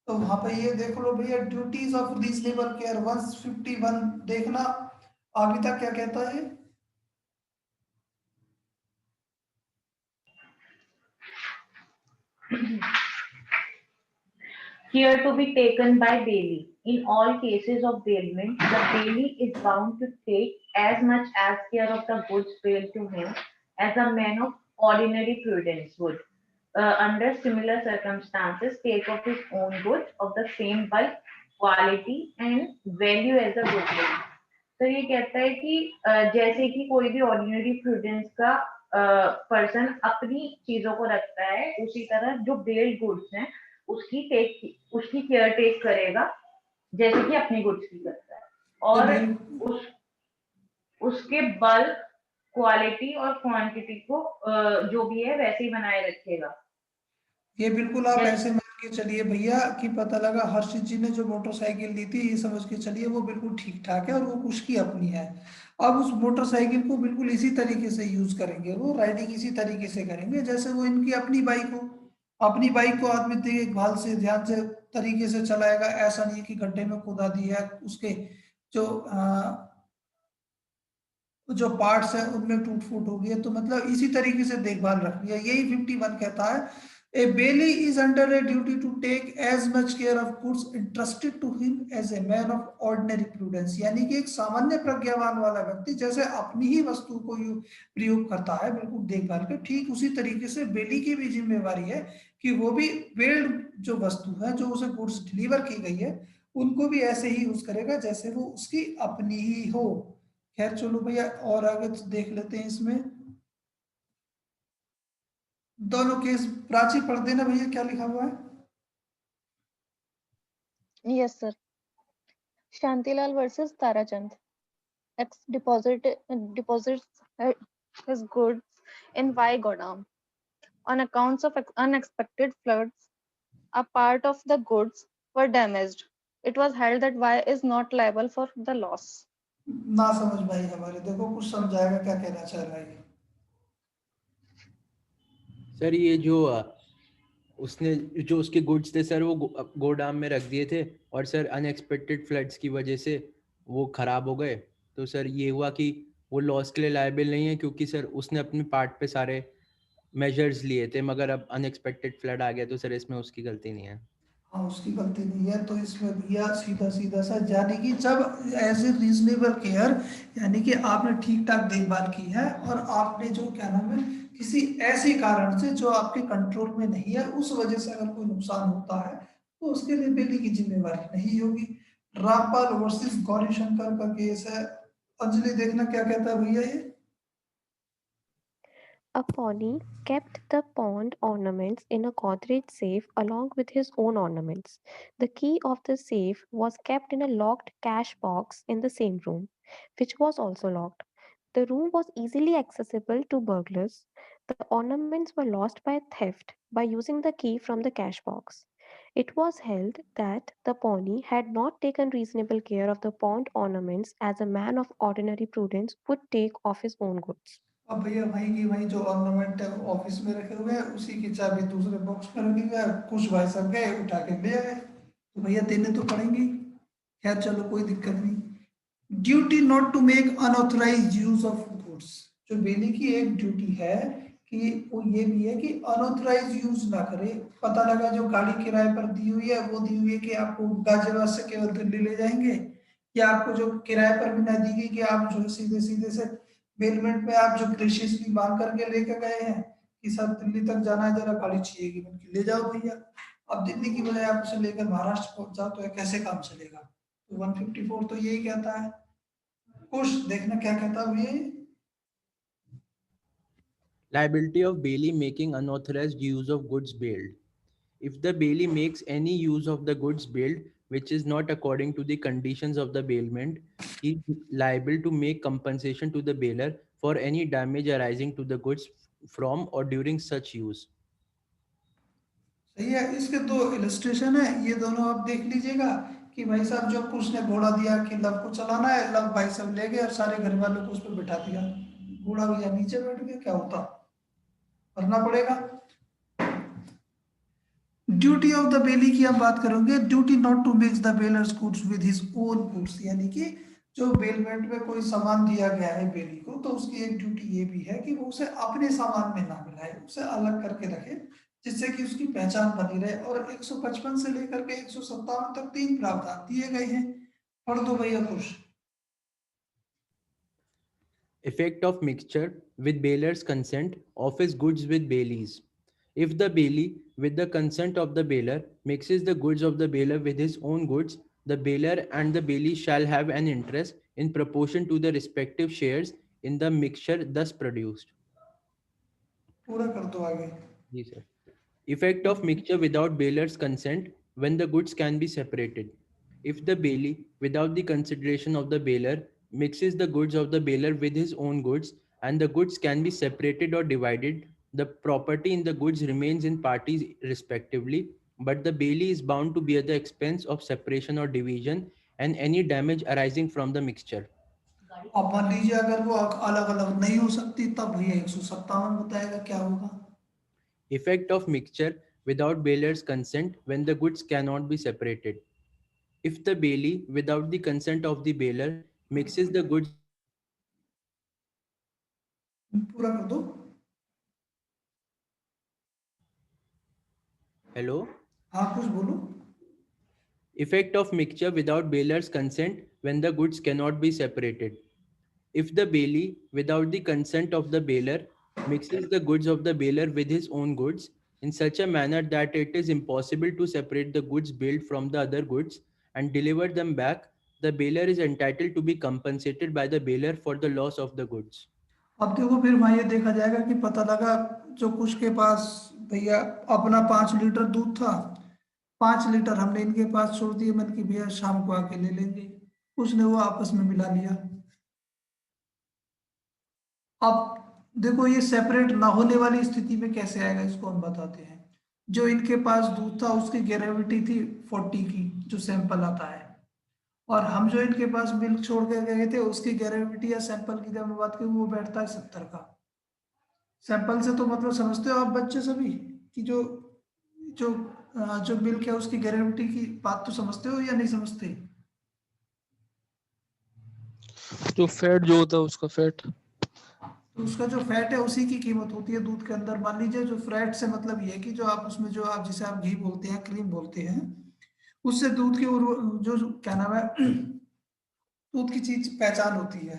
तो वहां पे ये देख लो भैया, ड्यूटीज ऑफ रीजनेबल केयर 151 देखना आगे तक क्या कहता है। Care to be taken by bailee. In all cases of bailment, the bailee is bound to take as much as care of the goods bailed to him as a man of ordinary prudence would. Under similar circumstances, take of his own goods of the same bulk, quality and value as a good will. तो ये कहता है कि जैसे कि कोई भी ordinary prudence का पर्सन अपनी चीजों को रखता है, उसी तरह जो बेल्ड गुड्स हैं उसकी केयर टेक करेगा जैसे कि अपनी गुड्स की करता है, और उसके बल्क, क्वालिटी और क्वांटिटी को जो भी है वैसे ही बनाए रखेगा। ये बिल्कुल आप ऐसे मान के चलिए भैया कि पता लगा हर्षित जी ने जो मोटरसाइकिल ली थी, ये समझ के चलिए वो बिल्कुल ठीक ठाक है और वो उसकी अपनी है। अब उस मोटरसाइकिल को बिल्कुल इसी तरीके से यूज करेंगे, वो राइडिंग इसी तरीके से करेंगे जैसे वो इनकी अपनी बाइक हो। अपनी बाइक को आदमी देखभाल से, ध्यान से, तरीके से चलाएगा। ऐसा नहीं कि गड्ढे में खुदा दी है, उसके जो पार्ट्स है उनमें टूट फूट हो गई है, तो मतलब इसी तरीके से देखभाल रखनी है। यही 51 कहता है, a bailee is under a duty to take as much care of goods interested to him as a man of ordinary prudence. यानी कि एक सामान्य प्रज्ञावान वाला व्यक्ति जैसे अपनी ही वस्तु को प्रयोग करता है बिल्कुल देखभाल कर, ठीक उसी तरीके से बेली की भी जिम्मेवारी है कि वो भी बेल्ड जो वस्तु है, जो उसे गुड्स डिलीवर की गई है, उनको भी ऐसे ही यूज करेगा जैसे वो उसकी अपनी ही हो। खैर चलो भैया और आगे तो देख लेते हैं। इसमें दोनों केस प्राची पढ़ देना भैया, क्या लिखा हुआ है। Yes, sir. Shantilal versus Tarachand. X deposits his goods in Y godown. On accounts of unexpected floods, a part of the goods were damaged. It was held that Y is not liable for the loss. ना समझ भाई हमारे, देखो कुछ समझाएगा क्या कहना चाह रहा है। सर ये जो उसने जो उसके गुड्स थे सर वो गोदाम में रख दिए थे और सर अनएक्सपेक्टेड फ्लड्स की वजह से वो खराब हो गए, तो सर ये हुआ कि वो लॉस के लिए लायबल नहीं है क्योंकि सर उसने अपने पार्ट पे सारे मेजर्स लिए थे, मगर अब अनएक्सपेक्टेड फ्लड आ गया तो सर इसमें उसकी गलती नहीं है। हाँ उसकी गलती नहीं है, तो इसमें भैया सीधा सीधा सा, यानी कि जब एज ए रीजनेबल केयर, यानी कि आपने ठीक ठाक देखभाल की है और आपने जो क्या नाम है किसी ऐसे कारण से जो आपके कंट्रोल में नहीं है, उस वजह से अगर कोई नुकसान होता है तो उसके लिए बेली की जिम्मेवारी नहीं होगी। रामपाल वर्सेस गौरी शंकर का केस है। अंजलि देखना क्या कहता है भैया ये। A pony kept the pond ornaments in a Godrej safe along with his own ornaments. The key of the safe was kept in a locked cash box in the same room, which was also locked. The room was easily accessible to burglars. The ornaments were lost by theft by using the key from the cash box. It was held that the pony had not taken reasonable care of the pond ornaments as a man of ordinary prudence would take of his own goods. अब भैया वहीं की वहीं जो ornament है office में रखे हुए हैं, उसी की चाबी दूसरे बॉक्स में रखी हुई है, कुछ भाई साहब गए उठा के ले आए, तो भैया देने तो पड़ेंगे। खैर चलो कोई दिक्कत नहीं। Duty not to make unauthorised use of goods, जो बेली की एक ड्यूटी है कि वो ये भी है कि अनऑथराइज यूज ना करे। पता लगा जो गाड़ी किराए पर दी हुई है वो दी हुई है कि आपको गाजियाबाद से केवल दिल्ली ले जाएंगे, या आपको जो किराए पर भी ना दी गई कि आप जो सीधे सीधे से बेलमेंट में आप जो ग्रेशियसली मांग करके लेके गए हैं कि सर दिल्ली तक जाना है, जरा गाड़ी चाहिएगी, बल्कि ले जाओ भैया। अब दिल्ली की बजाय आप उसे लेकर महाराष्ट्र पहुंच जाओ, तो कैसे काम चलेगा? तो 154 तो यही कहता है। कुछ देखना क्या कहता है भैया। Liability of bailee making unauthorized use of goods bailed. If the bailee makes any use of the goods bailed which is not according to the conditions of the bailment, he is liable to make compensation to the bailer for any damage arising to the goods from or during such use. सही है। इसके दो illustration है, ये दोनों आप देख लीजिएगा कि भाई साहब जब उसने घोड़ा दिया कि लव को चलाना है, लव भाई साहब ले गए और सारे घर वालों को उस पर बिठा दिया, घोड़ा भैया नीचे बैठ गया, क्या होता? करना पड़ेगा। ड्यूटी ऑफ द बेली की आप बात करोगे, duty not to mix the bailor's goods with his own goods, यानी कि जो बेलमेंट में कोई सामान दिया गया है बेली को, तो उसकी एक ड्यूटी ये भी है कि वो उसे अपने सामान में ना मिलाए, उसे अलग करके रखे, जिससे कि उसकी पहचान बनी रहे। और 155 से लेकर के 157 तक 3 प्रावधान दिए गए हैं। पढ़ दो भैया कुछ। Effect of mixture with bailer's consent of his goods with bailies. If the bailee, with the consent of the bailer, mixes the goods of the bailer with his own goods, the bailer and the bailee shall have an interest in proportion to the respective shares in the mixture thus produced. पूरा कर दो आगे। Yes, sir. Effect of mixture without bailer's consent when the goods can be separated. If the bailee, without the consideration of the bailer, mixes the goods of the bailer with his own goods and the goods can be separated or divided, the property in the goods remains in parties respectively, but the bailee is bound to bear the expense of separation or division and any damage arising from the mixture. अब मान लीजिए अगर वो अलग अलग नहीं हो सकती, तब भैया 157 बताएगा क्या होगा। Effect of mixture without bailer's consent when the goods cannot be separated. If the bailee, without the consent of the bailer, mixes the goods पूरा कर दो। hello हाँ कुछ बोलो। effect of mixture without bailer's consent when the goods cannot be separated. If the bailee, without the consent of the bailer, mixes the goods of the bailer with his own goods in such a manner that it is impossible to separate the goods bailed from the other goods and deliver them back, the bailer is entitled to be compensated by the bailer for the loss of the goods. अब देखो फिर वहां ये देखा जाएगा कि पता लगा जो कुछ के पास भैया अपना 5 लीटर दूध था, 5 लीटर हमने इनके पास छोड़ दिए, मन की भैया शाम को आके ले लेंगे, उसने वो आपस में मिला लिया। अब देखो ये सेपरेट ना होने वाली स्थिति में कैसे आएगा, इसको हम बताते हैं। जो इनके पास दूध था उसकी ग्रेविटी थी 40 की, जो सैंपल आता है, और हम जो इनके पास मिल्क छोड़ के गए थे उसकी ग्रेविटी या सैंपल की जब हम बात करें वो बैठता है 70 का। सैंपल से तो मतलब समझते हो आप बच्चे सभी कि जो जो जो मिल्क है उसकी ग्रेविटी की बात तो समझते हो या नहीं समझते? जो फैट जो होता है उसका फैट, तो उसका जो फैट है उसी की कीमत होती है दूध के अंदर। मान लीजिए जो फैट से मतलब ये है कि जो आप उसमें जो आप जिसे आप घी बोलते हैं, क्रीम बोलते हैं, उससे दूध के जो क्या नाम है दूध की चीज पहचान होती है।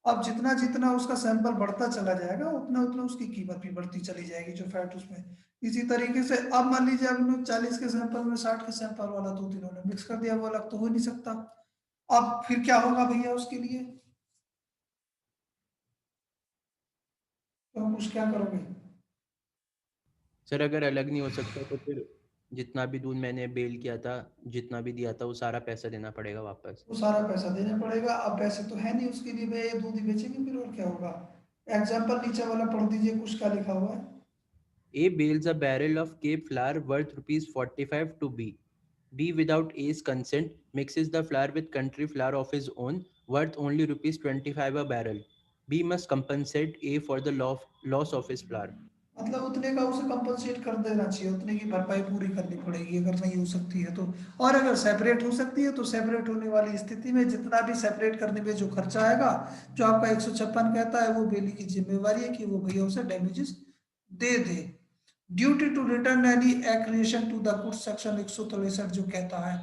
अब जितना जितना उसका सैंपल बढ़ता चला जाएगा उतना उतना उसकी कीमत भी बढ़ती चली जाएगी, जो फैट उसमें। इसी तरीके से अब मान लीजिए अब इन्होंने 40 के सैंपल में 60 के सैंपल वाला दूध इन्होंने मिक्स कर दिया, वो अलग तो हो नहीं सकता। अब फिर क्या होगा भैया उसके लिए? तो हम कुछ क्या करोगे? सर अगर अलग नहीं हो सकता तो फिर जितना भी दूध मैंने बेल किया था, जितना भी दिया था, वो सारा पैसा देना पड़ेगा वापस। वो सारा पैसा देना पड़ेगा। अब पैसे तो है नहीं उसके लिए, भैया ये दूध ही बेचेंगे फिर, और क्या होगा? एग्जाम्पल नीचे वाला पढ़ दीजिए, कुछ क्या लिखा हुआ है। A bails a barrel of Cape flour worth rupees 45 to B. B, without A's consent, mixes the flour with country flour of his own worth only rupees 25 a barrel. B must compensate A for the loss of his flour. मतलब उतने का उसे compensate कर देना चाहिए, उतने की भरपाई पूरी करनी पड़ेगी अगर नहीं हो सकती है तो। और अगर सेपरेट हो सकती है तो सेपरेट होने वाली स्थिति में जितना भी सेपरेट करने में जो खर्चा आएगा, जो आपका 156 कहता है, वो बेली की जिम्मेवारी है कि वो भैया उसे डैमेजेस दे दे। Duty to return any accretion to the goods, section 163 जो कहता है।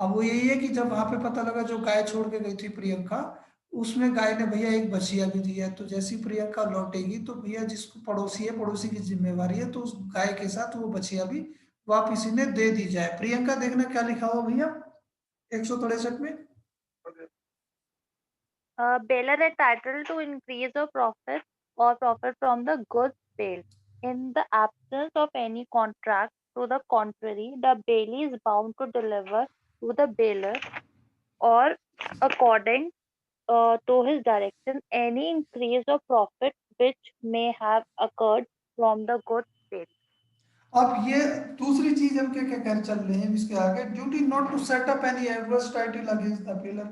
अब वो यही है कि जब वहां पे पता लगा जो गाय छोड़ के गई थी प्रियंका, उसमें गाय ने भैया एक बछिया भी दी है, तो जैसी प्रियंका लौटेगी तो भैया जिसको पड़ोसी है, पड़ोसी की जिम्मेवारी है, तो उस गाय के साथ वो बछिया भी वापिस इन्हें दे दी जाए। प्रियंका देखना क्या लिखा हुआ भैया 163 में। Baler entitled to increase of profit or profit from the goods bailed. In the absence of any contract to the contrary, the bailee is bound to deliver to the baler or according to his direction any increase of profit which may have occurred from the goods bailed. अब ये दूसरी चीज हम क्या क्या कर चल रहे हैं इसके आगे, duty not to set up any adverse title against the bailor.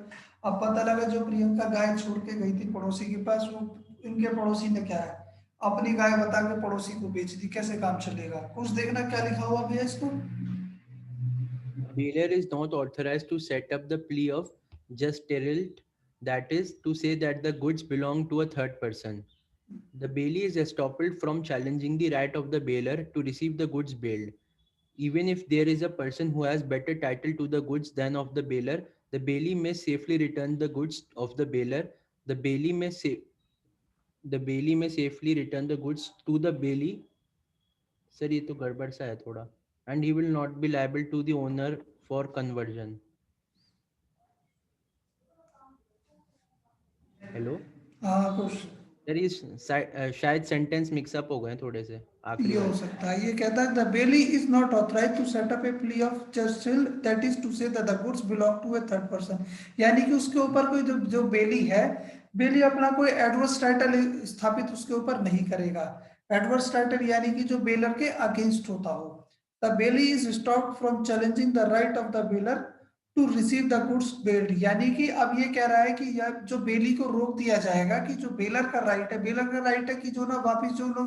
अब पता लगा जो प्रियंका गाय छोड़ के गई थी पड़ोसी के पास, वो इनके पड़ोसी ने क्या है, अपनी गाय बता के पड़ोसी को बेच दी, कैसे काम चलेगा? कुछ देखना क्या लिखा हुआ भैया इसको। Bailier is not authorized to set up the plea of just tilt, that is to say that the goods belong to a third person. The bailee is estoppel from challenging the right of the bailer to receive the goods bailed. Even if there is a person who has better title to the goods than of the bailer, the bailee may safely return the goods of the bailer. The bailee may safely return the goods to the bailee. Sir ये तो गड़बड़ सा है थोड़ा. And he will not be liable to the owner for conversion. Hello हाँ कुछ sir ये शायद सेंटेंस मिक्सअप हो गए थोड़े से आखिरी ये हो वाले. सकता है। ये कहता है the bailee is not authorise to set up a plea of jus tertii, that is to say that the goods belong to a third person. यानी कि उसके ऊपर कोई जो जो बेली है, बेली अपना कोई एडवर्स टाइटल स्थापित उसके ऊपर नहीं करेगा। एडवर्स टाइटल यानी कि जो बेलर के अगेंस्ट होता हो। The bailee is stopped from challenging the right of the bailor to receive the goods bailed. यानी कि अब ये कह रहा है कि यार जो बेली को रोक दिया जाएगा कि जो बेलर का राइट है, बेलर का राइट है कि जो ना वापिस जो ना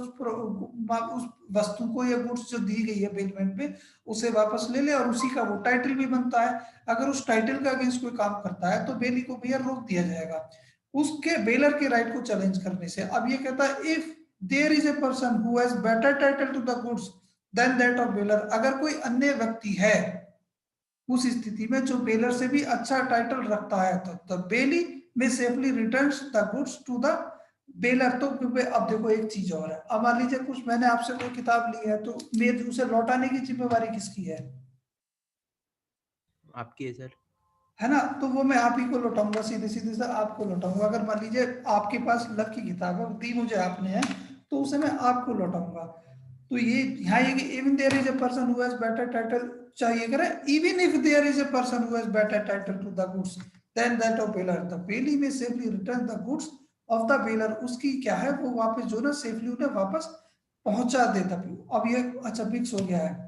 उस वस्तु को या गुड्स जो दी गई है बेलमेंट पे उसे वापस ले ले, और उसी का वो टाइटल भी बनता है। अगर उस टाइटल का अगेंस्ट कोई काम करता है तो बेली को भैया रोक दिया जाएगा उसके बेलर के राइट को चैलेंज करने से। अब ये कहता है if there is a person who has better title to the goods then that of bailor, अगर कोई अन्य व्यक्ति है उस स्थिति में जो बेलर से भी अच्छा टाइटल रखता है तो the bailee may safely returns the goods to the bailor. तो अब देखो एक चीज और है, अब मान लीजिए कुछ मैंने आपसे कोई किताब ली है तो मेरे उसे लौटाने की जिम्मेवारी किसकी है? आपकी है सर. है ना, तो वो मैं आप ही को लौटाऊंगा, सीधे सीधे से आपको लौटाऊंगा। अगर मान लीजिए आपके पास लक की किताब है, दी मुझे आपने है, तो उसे मैं आपको लौटाऊंगा। तो ये यहाँ ये कि even there is a person who has better title, चाहिए करें even if there is a person who has better title to the goods then that of bailor, the bailee may safely return the goods of the bailor. उसकी क्या है, वो वापस जो ना safely उन्हें वापस पहुंचा देता। अब ये अच्छा फिक्स हो गया है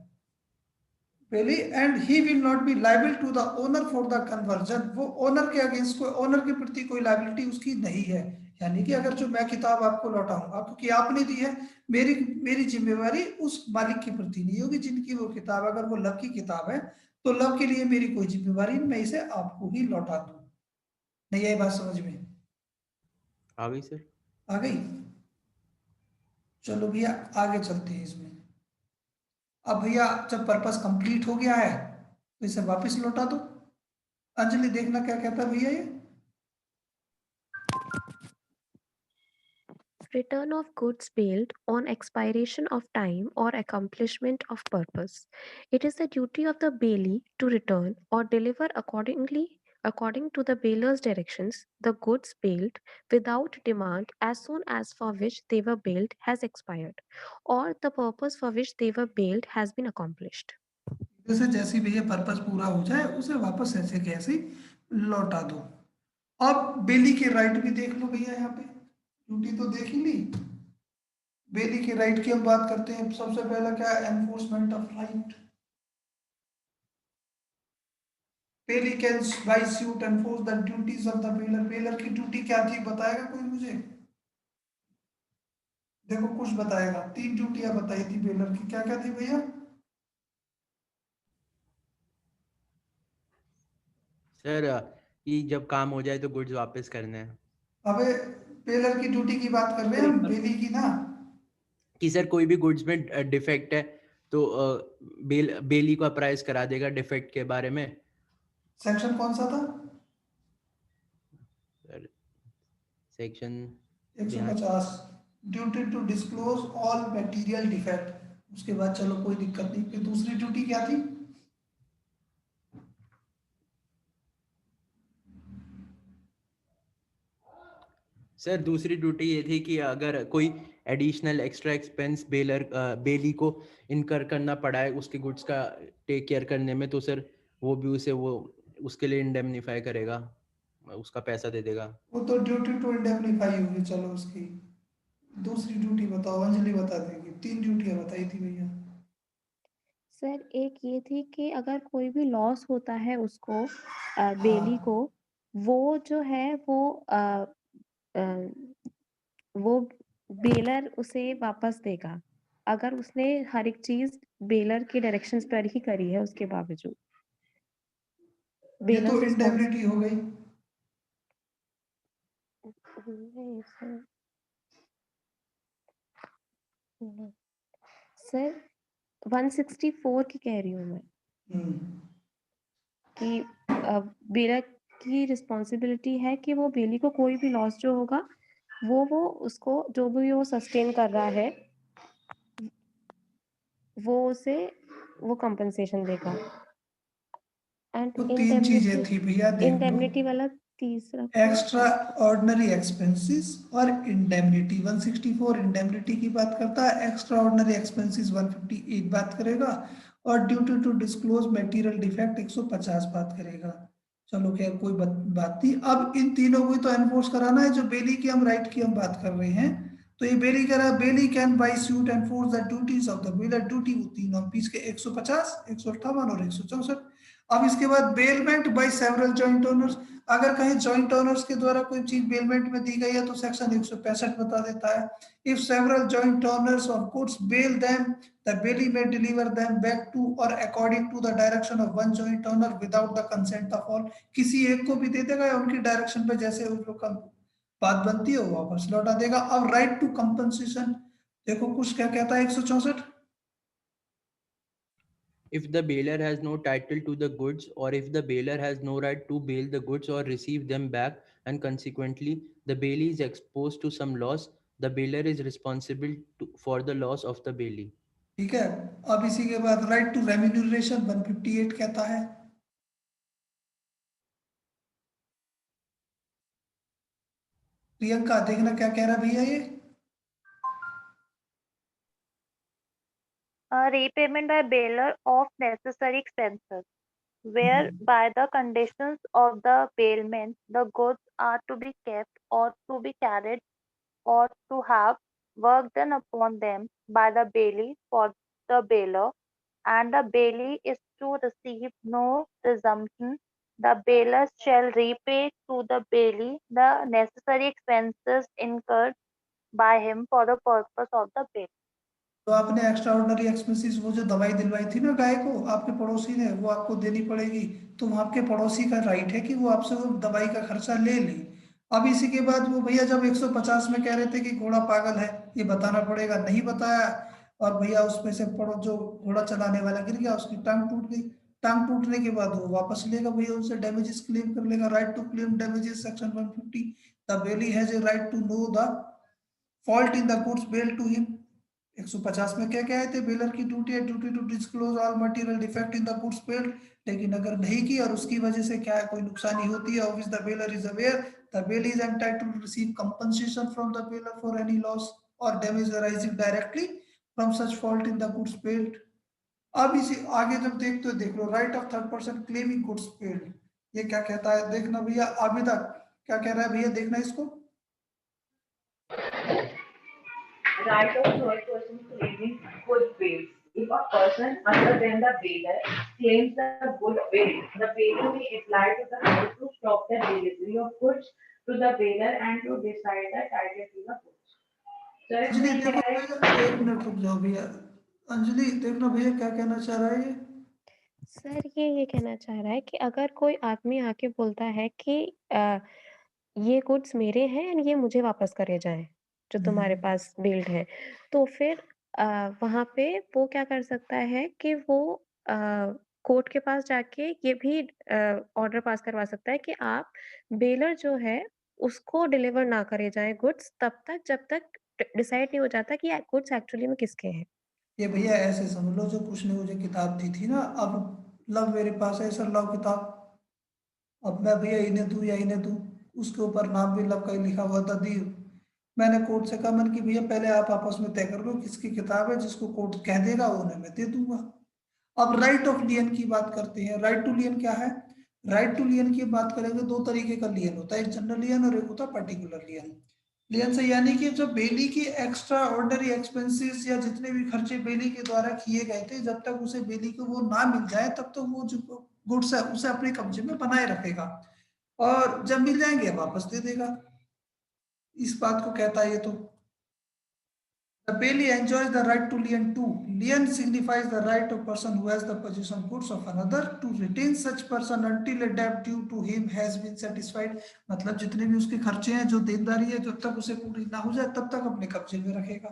पहले, and he will not be liable to the owner for the conversion. वो ओनर के अगेंस्ट कोई, ओनर के प्रति कोई लाइबिलिटी उसकी नहीं है। यानी कि अगर जो मैं किताब आपको लौटाऊंगा क्योंकि आपने दी है, मेरी मेरी जिम्मेवारी उस मालिक के प्रति नहीं होगी जिनकी वो किताब, अगर वो लव की किताब है तो लव के लिए मेरी कोई जिम्मेवारी नहीं, मैं इसे आपको ही लौटा दूं। नहीं आई बात समझ में? आ गई सर. आ गई? चलो भैया आगे चलते हैं इसमें। अब भैया जब पर्पस कंप्लीट हो गया है तो इसे वापस लौटा दो। अंजलि देखना क्या कहता है भैया ये। Return of goods bailed on expiration of time or accomplishment of purpose. It is the duty of the bailee to return or deliver According to the bailor's directions, the goods bailed without demand as soon as for which they were bailed has expired, or the purpose for which they were bailed has been accomplished. जैसे जैसे भैया purpose पूरा हो जाए उसे वापस ऐसे कैसे लौटा दो। अब बेली के राइट भी देख लो भैया, यहाँ पे ड्यूटी तो देख ही ली। बेली के राइट की हम बात करते हैं, सबसे पहला क्या है, enforcement of right. Bailee can by suit enforce the duties of the bailor. Bailor की ड्यूटी क्या थी बताएगा कोई मुझे? देखो कुछ बताएगा, 3 ड्यूटियां बताई थी बेलर की, क्या क्या थी भैया? सर कि जब काम हो जाए तो गुड्स वापस करने हैं। अबे बेलर की ड्यूटी की बात कर रहे हैं हम, बेली की ना। कि सर कोई भी गुड्स में डिफेक्ट है तो बेली को अप्राइज करा देगा डिफेक्ट के बारे में। सेक्शन कौन सा था? Section 150, duty to disclose all material defect. उसके बाद चलो कोई दिक्कत नहीं, फिर दूसरी ड्यूटी क्या थी? सर दूसरी ड्यूटी ये थी कि अगर कोई एडिशनल एक्स्ट्रा एक्सपेंस बेली को इनकर करना पड़ा है उसके गुड्स का टेक केयर करने में, तो सर वो भी उसे वो उसके लिए इंडेमनीफाई करेगा, उसका पैसा दे देगा। वो तो ड्यूटी टू इंडेमनीफाई होगी चलो उसकी। दूसरी ड्यूटी बताओ, अंजलि बता देगी। 3 ड्यूटियां बताई थी भैया। सर एक ये थी कि अगर कोई भी लॉस होता है उसको बेली को, वो जो है वो बेलर उसे वापस देगा अगर उसने हर एक चीज बेलर के डायरेक्शंस पर ही करी है उसके बावजूद। ये तो बेलर्स इंडेमनिटी हो गई। सर 164 की कह रही हूँ मैं कि बेलर की रिस्पॉन्सिबिलिटी है कि वो बेली को कोई भी लॉस जो होगा वो उसको जो भी वो सस्टेन कर रहा है वो उसे वो कंपनसेशन देगा। एंड तो 3 चीजें थी भैया, देख लो। इंडेमनिटी वाला तीसरा एक्स्ट्रा ऑर्डिनरी एक्सपेंसेस और इंडेमनिटी। 164 इंडेमनिटी की बात करता है, एक्स्ट्रा ऑर्डिनरी एक्सपेंसेस 158 बात करेगा, और duty to disclose material defect 150 बात करेगा। चलो खैर कोई बात नहीं। अब इन तीनों को तो एनफोर्स कराना है। जो बेली की हम राइट की हम बात कर रहे हैं, तो ये बेली कह रहा है bailee can by suit enforce the duties of the bailor. Duty वो तीनों पीस के 150, 158 और 164। अब इसके बाद bailment by several joint owners. अगर कहीं जॉइंट ओनर्स के द्वारा कोई चीज बेलमेंट में दी गई है तो सेक्शन 165 बता देता है, if several joint owners of goods bail them the bailee may deliver them back to or according to the direction of one joint owner without the consent of all. किसी एक को भी दे देगा या उनकी डायरेक्शन पे जैसे उन लोग का बात बनती है वो वापस लौटा देगा। अब राइट टू कंपनसेशन देखो कुछ क्या कहता है 164। If the bailor has no title to the goods, or if the bailor has no right to bail the goods or receive them back, and consequently the bailee is exposed to some loss, the bailor is responsible for the loss of the bailee. ठीक है। अब इसी के बाद right to remuneration 158 कहता है। प्रियंका देखना क्या कह रहा भैया ये। Repayment by bailor of necessary expenses, where by the conditions of the bailment the goods are to be kept or to be carried or to have work done upon them by the bailee for the bailor, and the bailee is to receive no presumption. The bailor shall repay to the bailee the necessary expenses incurred by him for the purpose of the bail. तो आपने extra ordinary expenses, वो जो दवाई दिलवाई थी ना गाय को आपके पड़ोसी ने, वो आपको देनी पड़ेगी। तो आपके पड़ोसी का राइट है कि वो आपसे वो दवाई का खर्चा ले ले। अब इसी के बाद वो भैया जब 150 में कह रहे थे कि घोड़ा पागल है ये बताना पड़ेगा, नहीं बताया, और भैया उसमें से पड़ो जो घोड़ा चलाने वाला गिर गया, उसकी टांग टूट गई। टांग टूटने के बाद वो वापस लेगा भैया, उनसे डैमेजेस क्लेम कर लेगा। Right to claim damages section 150। The bailee has a right to know the fault in the goods bailed to him 150 में क्या क्या आए थे? बेलर की ड्यूटी है duty to disclose all material defect in the goods paid. लेकिन अगर नहीं की और उसकी वजह से क्या है कोई नुकसानी होती है, of the bailor is aware, the bailee is entitled to receive compensation from the bailor for any loss और damage arising directly from such fault in the goods bailed. अब इसी आगे जब देखते हो देख लो, right of third person claiming goods bailed, ये क्या कहता है देखना भैया। अभी तक क्या कह रहा है भैया, देखना इसको। Right of third person claiming good paid. If a person other than the bailer claims the good paid, the bailer may apply to the court to stop the delivery of goods to the bailer and to decide the title to the goods. So Anjali इसमें देखो क्या है? भैया, एक minute रुक जाओ भैया। अंजलि देखना भैया क्या कहना चाह रहा है ये। सर ये कहना चाह रहा है कि अगर कोई आदमी आके बोलता है कि ये गुड्स मेरे हैं एंड ये मुझे वापस करे जाएं जो तुम्हारे पास बिल्ड है, तो फिर वहां पे वो क्या कर सकता है कि वो कोर्ट के पास जाके ये भी ऑर्डर पास करवा सकता है कि आप बेलर जो है उसको डिलीवर ना करे जाए गुड्स तब तक जब तक डिसाइड नहीं हो जाता कि गुड्स एक्चुअली में किसके हैं। ये भैया ऐसे समझ लो, जो कुछ ने मुझे किताब दी थी ना, अब लव मेरे पास है सर, लव किताब, अब मैं भैया इन्हें दूं या इन्हें दूं, उसके ऊपर नाम भी लव का ही लिखा हुआ था, दी। मैंने कोर्ट से कहा, मैंने कि भैया पहले आप आपस में तय कर लो किसकी किताब है, जिसको कोर्ट कह देगा वो उन्हें मैं दे दूंगा। अब राइट ऑफ लियन की बात करते हैं। राइट टू लियन क्या है? राइट टू लियन की बात करेंगे, दो तरीके का लियन होता है, एक जनरल लियन और एक होता है पर्टिकुलर लियन। लियन से यानी कि जब बेली की एक्स्ट्रा ऑर्डनरी एक्सपेंसेस या जितने भी खर्चे बेली के द्वारा किए गए थे, जब तक उसे बेली को वो ना मिल जाए तब तक वो जो गुड्स है उसे अपने कब्जे में बनाए रखेगा, और जब मिल जाएंगे वापस दे देगा। इस बात को कहता है ये तो। The bailee enjoys the right to lien too. Lien signifies the right of person who has the possession goods of another to retain such person until a debt due to him has been satisfied. मतलब जितने भी उसके खर्चे हैं, जो देनदारी है, जब तक उसे पूरी ना हो जाए तब तक अपने कब्जे में रखेगा।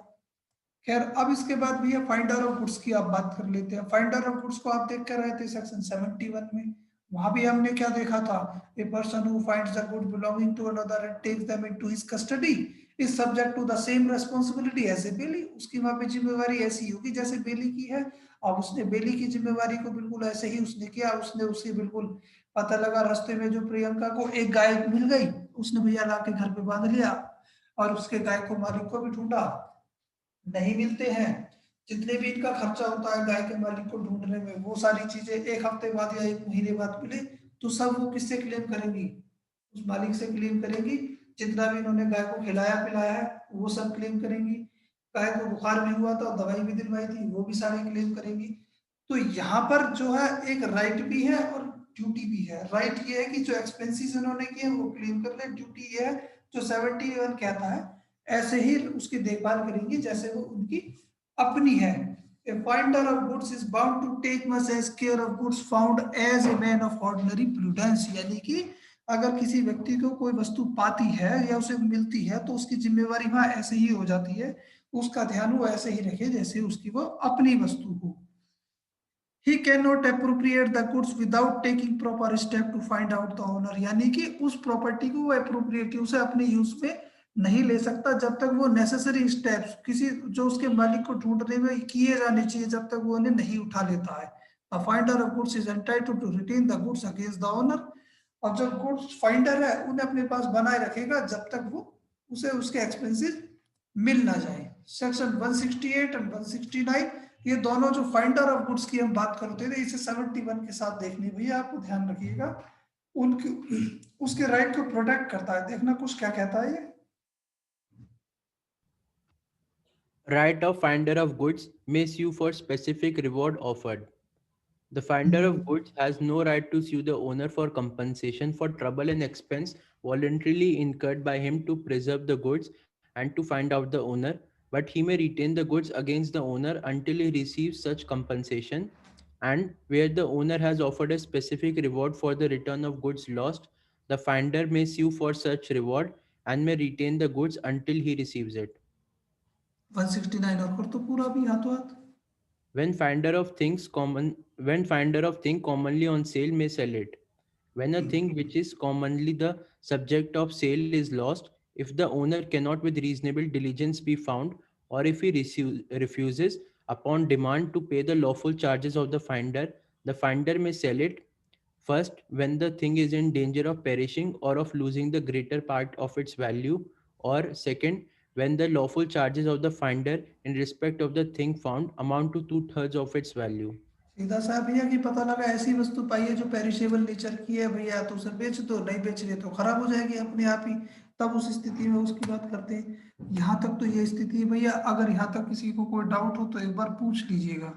खैर, अब इसके बाद भी फाइंडर ऑफ गुड्स की आप बात कर लेते हैं। फाइंडर ऑफ गुड्स को आप देख कर रहे थे सेक्शन 71 में, वहां भी हमने क्या देखा था? A person who finds the good belonging to another and takes them into his custody is subject to the same responsibility as a bailee. उसकी वहां पे जिम्मेवारी ऐसी होगी जैसे बेली की है। अब उसने बेली की जिम्मेवारी को बिल्कुल ऐसे ही उसने किया। उसने उसे बिल्कुल पता लगा रास्ते में जो प्रियंका को एक गाय मिल गई, उसने भैया ला के घर पे बांध लिया, और उसके गाय को मालिक को भी ढूंढा, नहीं मिलते हैं। जितने भी इनका खर्चा होता है गाय के मालिक को ढूंढने में, वो सारी चीजें एक हफ्ते बाद या एक महीने बाद मिले तो सब वो किससे क्लेम करेंगी? उस मालिक से क्लेम करेंगी। जितना भी इन्होंने गाय को खिलाया पिलाया है वो सब क्लेम करेंगी। गाय को बुखार भी हुआ था, दवाई भी दिलवाई थी, वो भी सारे क्लेम करेंगी। तो यहाँ पर जो है एक राइट भी है और ड्यूटी भी है। राइट ये है कि जो एक्सपेंसेस इन्होंने किए वो क्लेम कर ले। ड्यूटी ये है जो 71 कहता है ऐसे ही उसकी देखभाल करेंगी जैसे वो उनकी अपनी है। A finder of goods is bound to take much as care of goods found as a man of ordinary prudence। यानी कि अगर किसी व्यक्ति को कोई वस्तु पाती है या उसे मिलती है तो उसकी जिम्मेवारी वहां ऐसे ही हो जाती है, उसका ध्यान वो ऐसे ही रखे जैसे उसकी वो अपनी वस्तु हो। He cannot appropriate the goods without taking proper step to find out the owner। यानी कि उस प्रॉपर्टी को वो अप्रोप्रिएट उसे अपने यूज में नहीं ले सकता जब तक वो नेसेसरी स्टेप्स किसी जो उसके मालिक को ढूंढने में किए जाने चाहिए जब तक वो उन्हें नहीं उठा लेता है। A finder of goods is entitled to retain the goods against the owner। और जो गुड्स फाइंडर है उन्हें अपने पास बनाए रखेगा जब तक वो उसे उसके एक्सपेंसेस मिल ना जाए। सेक्शन 168 एंड 169 ये दोनों जो फाइंडर ऑफ गुड्स की हम बात करते थे, इसे 71 के साथ देखनी भैया, आपको ध्यान रखिएगा। उनके उसके राइट को प्रोटेक्ट करता है। देखना कुछ क्या कहता है ये। Right of finder of goods may sue for specific reward offered. The finder of goods has no right to sue the owner for compensation for trouble and expense voluntarily incurred by him to preserve the goods and to find out the owner, but he may retain the goods against the owner until he receives such compensation. And where the owner has offered a specific reward for the return of goods lost, the finder may sue for such reward and may retain the goods until he receives it. 169 और कर तो पूरा भी हाथों हाथ। When finder of thing commonly on sale may sell it. When a thing which is commonly the subject of sale is lost, if the owner cannot with reasonable diligence be found, or if he refuses upon demand to pay the lawful charges of the finder may sell it first when the thing is in danger of perishing or of losing the greater part of its value, or second when the lawful charges of the finder in respect of the thing found amount to 2/3 of its value. सीधा सा भैया कि पता लगा ऐसी वस्तु पाई है जो पेरिशेबल नेचर की है भैया, तो उसे बेच दो, नहीं बेच रहे तो खराब हो जाएगी अपने आप ही, तब उस स्थिति में उसकी बात करते हैं। यहाँ तक तो ये स्थिति है भैया। अगर यहाँ तक किसी को कोई डाउट हो तो एक बार पूछ लीजिएगा।